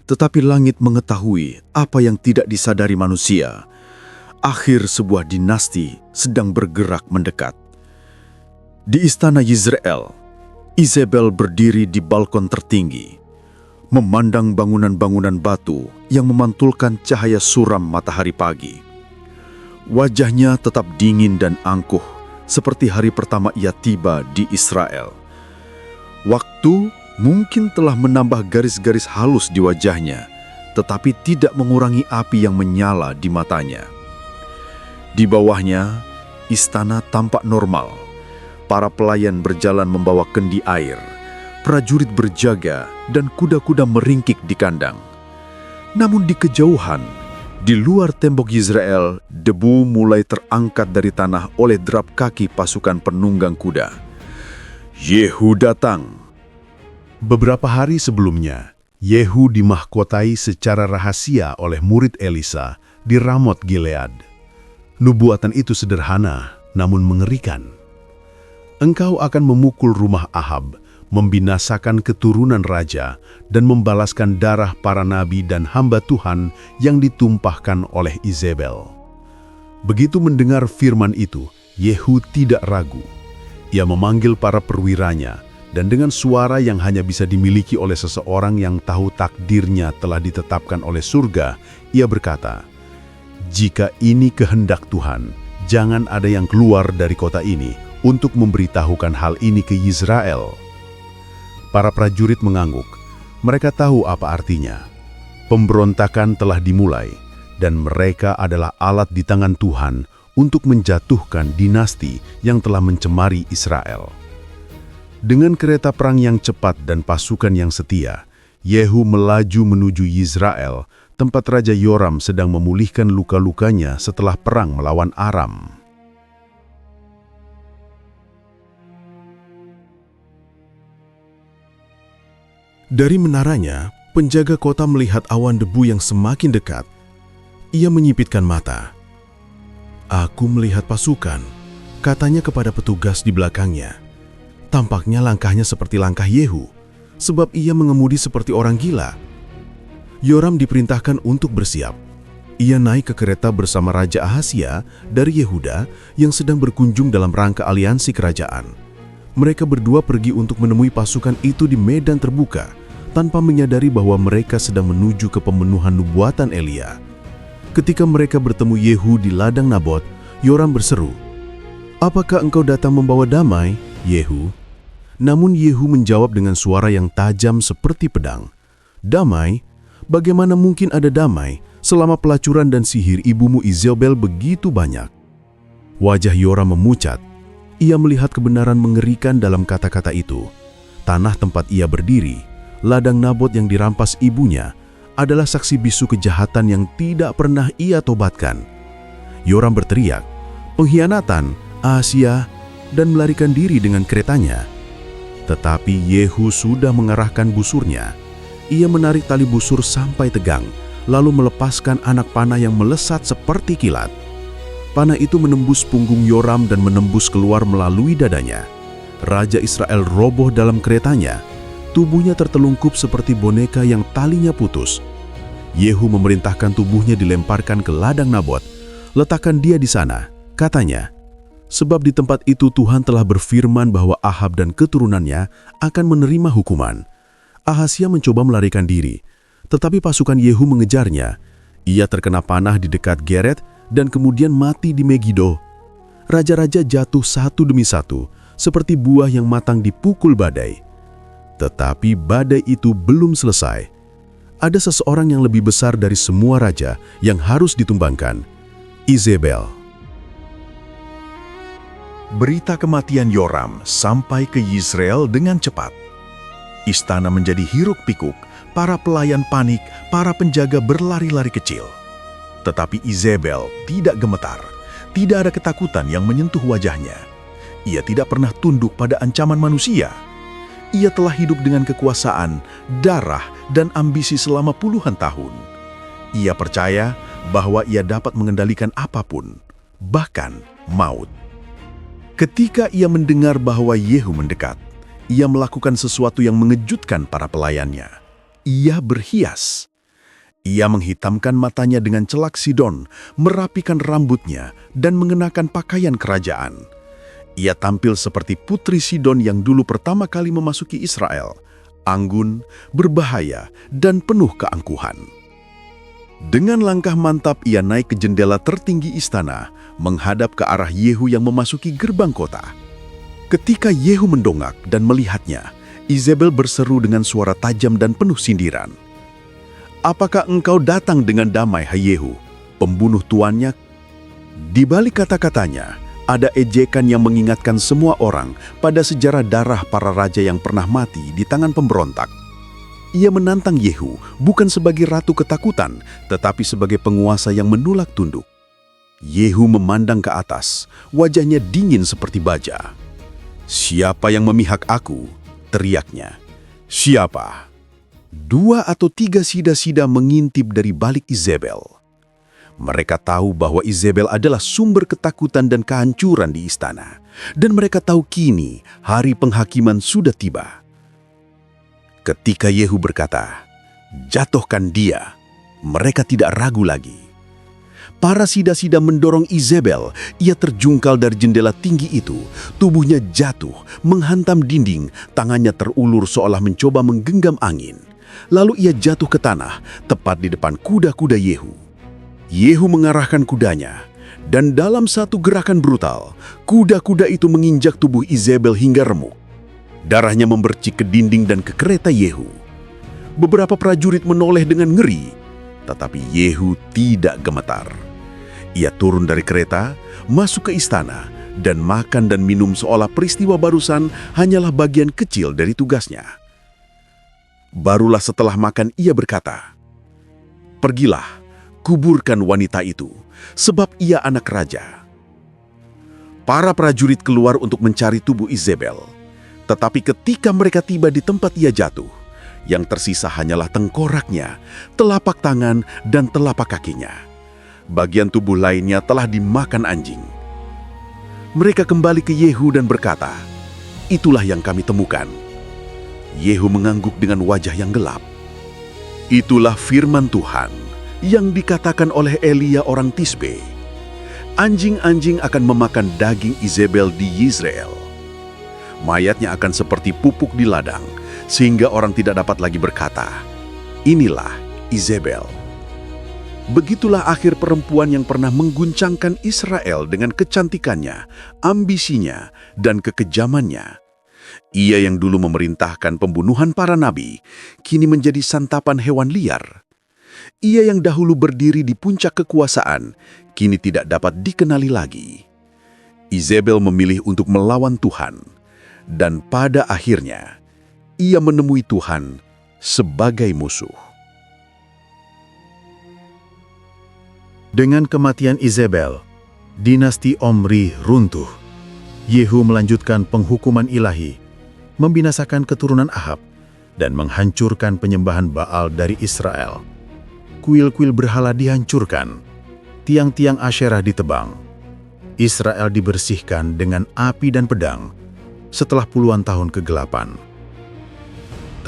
tetapi langit mengetahui apa yang tidak disadari manusia. Akhir sebuah dinasti sedang bergerak mendekat. Di istana Yizreel, Izebel berdiri di balkon tertinggi, memandang bangunan-bangunan batu yang memantulkan cahaya suram matahari pagi. Wajahnya tetap dingin dan angkuh, seperti hari pertama ia tiba di Israel. Waktu mungkin telah menambah garis-garis halus di wajahnya, tetapi tidak mengurangi api yang menyala di matanya. Di bawahnya, istana tampak normal. Para pelayan berjalan membawa kendi air, prajurit berjaga, dan kuda-kuda meringkik di kandang. Namun di kejauhan, di luar tembok Yisrael, debu mulai terangkat dari tanah oleh derap kaki pasukan penunggang kuda. Yehu datang. Beberapa hari sebelumnya, Yehu dimahkotai secara rahasia oleh murid Elisa di Ramot Gilead. Nubuatan itu sederhana, namun mengerikan. Engkau akan memukul rumah Ahab, membinasakan keturunan raja, dan membalaskan darah para nabi dan hamba Tuhan yang ditumpahkan oleh Izebel. Begitu mendengar firman itu, Yehu tidak ragu. Ia memanggil para perwiranya, dan dengan suara yang hanya bisa dimiliki oleh seseorang yang tahu takdirnya telah ditetapkan oleh surga, ia berkata, "Jika ini kehendak Tuhan, jangan ada yang keluar dari kota ini untuk memberitahukan hal ini ke Yisrael." Para prajurit mengangguk. Mereka tahu apa artinya. Pemberontakan telah dimulai, dan mereka adalah alat di tangan Tuhan untuk menjatuhkan dinasti yang telah mencemari Israel. Dengan kereta perang yang cepat dan pasukan yang setia, Yehu melaju menuju Yisrael, tempat Raja Yoram sedang memulihkan luka-lukanya setelah perang melawan Aram. Dari menaranya, penjaga kota melihat awan debu yang semakin dekat. Ia menyipitkan mata. "Aku melihat pasukan," katanya kepada petugas di belakangnya. Tampaknya langkahnya seperti langkah Yehu, sebab ia mengemudi seperti orang gila. Yoram diperintahkan untuk bersiap. Ia naik ke kereta bersama Raja Ahazia dari Yehuda yang sedang berkunjung dalam rangka aliansi kerajaan. Mereka berdua pergi untuk menemui pasukan itu di medan terbuka, tanpa menyadari bahwa mereka sedang menuju ke pemenuhan nubuatan Elia. Ketika mereka bertemu Yehu di ladang Nabot, Yoram berseru, "Apakah engkau datang membawa damai, Yehu?" Namun Yehu menjawab dengan suara yang tajam seperti pedang, "Damai? Bagaimana mungkin ada damai selama pelacuran dan sihir ibumu Izebel begitu banyak?" Wajah Yoram memucat. Ia melihat kebenaran mengerikan dalam kata-kata itu. Tanah tempat ia berdiri, ladang Nabot yang dirampas ibunya, adalah saksi bisu kejahatan yang tidak pernah ia tobatkan. Yoram berteriak, "Pengkhianatan, Ahazia," dan melarikan diri dengan keretanya. Tetapi Yehu sudah mengarahkan busurnya. Ia menarik tali busur sampai tegang, lalu melepaskan anak panah yang melesat seperti kilat. Panah itu menembus punggung Yoram dan menembus keluar melalui dadanya. Raja Israel roboh dalam keretanya. Tubuhnya tertelungkup seperti boneka yang talinya putus. Yehu memerintahkan tubuhnya dilemparkan ke ladang Nabot. "Letakkan dia di sana," katanya. Sebab di tempat itu Tuhan telah berfirman bahwa Ahab dan keturunannya akan menerima hukuman. Ahazia mencoba melarikan diri, tetapi pasukan Yehu mengejarnya. Ia terkena panah di dekat Geret dan kemudian mati di Megido. Raja-raja jatuh satu demi satu, seperti buah yang matang dipukul badai. Tetapi badai itu belum selesai. Ada seseorang yang lebih besar dari semua raja yang harus ditumbangkan, Izebel. Berita kematian Yoram sampai ke Yisrael dengan cepat. Istana menjadi hiruk-pikuk, para pelayan panik, para penjaga berlari-lari kecil. Tetapi Izebel tidak gemetar, tidak ada ketakutan yang menyentuh wajahnya. Ia tidak pernah tunduk pada ancaman manusia. Ia telah hidup dengan kekuasaan, darah, dan ambisi selama puluhan tahun. Ia percaya bahwa ia dapat mengendalikan apapun, bahkan maut. Ketika ia mendengar bahwa Yehu mendekat, ia melakukan sesuatu yang mengejutkan para pelayannya. Ia berhias. Ia menghitamkan matanya dengan celak Sidon, merapikan rambutnya, dan mengenakan pakaian kerajaan. Ia tampil seperti putri Sidon yang dulu pertama kali memasuki Israel, anggun, berbahaya, dan penuh keangkuhan. Dengan langkah mantap ia naik ke jendela tertinggi istana, menghadap ke arah Yehu yang memasuki gerbang kota. Ketika Yehu mendongak dan melihatnya, Izebel berseru dengan suara tajam dan penuh sindiran. "Apakah engkau datang dengan damai, hai Yehu, pembunuh tuannya?" Di balik kata-katanya, ada ejekan yang mengingatkan semua orang pada sejarah darah para raja yang pernah mati di tangan pemberontak. Ia menantang Yehu bukan sebagai ratu ketakutan, tetapi sebagai penguasa yang menolak tunduk. Yehu memandang ke atas, wajahnya dingin seperti baja. "Siapa yang memihak aku?" teriaknya. "Siapa?" 2 atau 3 sida-sida mengintip dari balik Izebel. Mereka tahu bahwa Izebel adalah sumber ketakutan dan kehancuran di istana. Dan mereka tahu kini hari penghakiman sudah tiba. Ketika Yehu berkata, "Jatuhkan dia," mereka tidak ragu lagi. Para sida-sida mendorong Izebel. Ia terjungkal dari jendela tinggi itu. Tubuhnya jatuh, menghantam dinding, tangannya terulur seolah mencoba menggenggam angin. Lalu ia jatuh ke tanah, tepat di depan kuda-kuda Yehu. Yehu mengarahkan kudanya, dan dalam satu gerakan brutal, kuda-kuda itu menginjak tubuh Izebel hingga remuk. Darahnya memercik ke dinding dan ke kereta Yehu. Beberapa prajurit menoleh dengan ngeri, tetapi Yehu tidak gemetar. Ia turun dari kereta, masuk ke istana, dan makan dan minum seolah peristiwa barusan hanyalah bagian kecil dari tugasnya. Barulah setelah makan ia berkata, "Pergilah, kuburkan wanita itu, sebab ia anak raja." Para prajurit keluar untuk mencari tubuh Izebel. Tetapi ketika mereka tiba di tempat ia jatuh, yang tersisa hanyalah tengkoraknya, telapak tangan, dan telapak kakinya. Bagian tubuh lainnya telah dimakan anjing. Mereka kembali ke Yehu dan berkata, "Itulah yang kami temukan." Yehu mengangguk dengan wajah yang gelap. "Itulah firman Tuhan yang dikatakan oleh Elia orang Tisbe. Anjing-anjing akan memakan daging Izebel di Yizreel. Mayatnya akan seperti pupuk di ladang, sehingga orang tidak dapat lagi berkata, 'Inilah Izebel.'" Begitulah akhir perempuan yang pernah mengguncangkan Israel dengan kecantikannya, ambisinya, dan kekejamannya. Ia yang dulu memerintahkan pembunuhan para nabi, kini menjadi santapan hewan liar. Ia yang dahulu berdiri di puncak kekuasaan, kini tidak dapat dikenali lagi. Izebel memilih untuk melawan Tuhan. Dan pada akhirnya, ia menemui Tuhan sebagai musuh. Dengan kematian Izebel, dinasti Omri runtuh. Yehu melanjutkan penghukuman ilahi, membinasakan keturunan Ahab, dan menghancurkan penyembahan Baal dari Israel. Kuil-kuil berhala dihancurkan, tiang-tiang Asyerah ditebang. Israel dibersihkan dengan api dan pedang, setelah puluhan tahun kegelapan.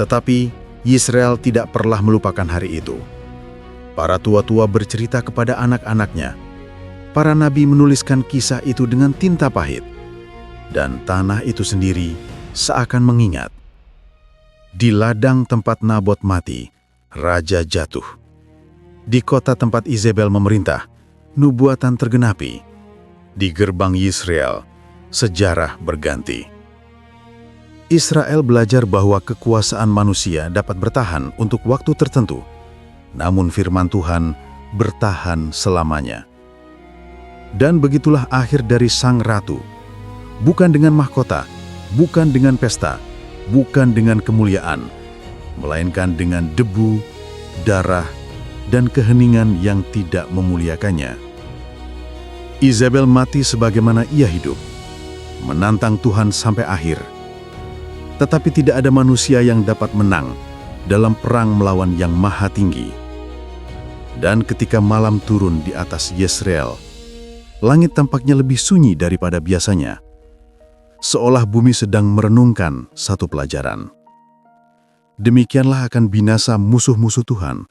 Tetapi Yisrael tidak pernah melupakan hari itu. Para tua-tua bercerita kepada anak-anaknya. Para nabi menuliskan kisah itu dengan tinta pahit. Dan tanah itu sendiri seakan mengingat. Di ladang tempat Nabot mati, raja jatuh. Di kota tempat Izebel memerintah, nubuatan tergenapi. Di gerbang Yisrael, sejarah berganti. Israel belajar bahwa kekuasaan manusia dapat bertahan untuk waktu tertentu, namun firman Tuhan bertahan selamanya. Dan begitulah akhir dari Sang Ratu, bukan dengan mahkota, bukan dengan pesta, bukan dengan kemuliaan, melainkan dengan debu, darah, dan keheningan yang tidak memuliakannya. Izebel mati sebagaimana ia hidup, menantang Tuhan sampai akhir. Tetapi tidak ada manusia yang dapat menang dalam perang melawan Yang Maha Tinggi. Dan ketika malam turun di atas Yesreel, langit tampaknya lebih sunyi daripada biasanya, seolah bumi sedang merenungkan satu pelajaran. Demikianlah akan binasa musuh-musuh Tuhan,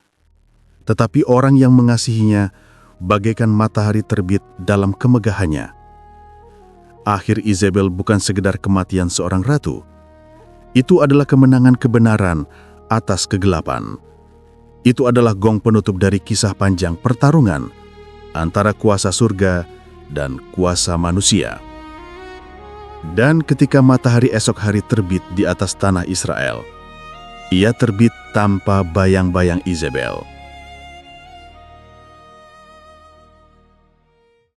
tetapi orang yang mengasihinya bagaikan matahari terbit dalam kemegahannya. Akhir Izebel bukan sekedar kematian seorang ratu, itu adalah kemenangan kebenaran atas kegelapan. Itu adalah gong penutup dari kisah panjang pertarungan antara kuasa surga dan kuasa manusia. Dan ketika matahari esok hari terbit di atas tanah Israel, ia terbit tanpa bayang-bayang Izebel.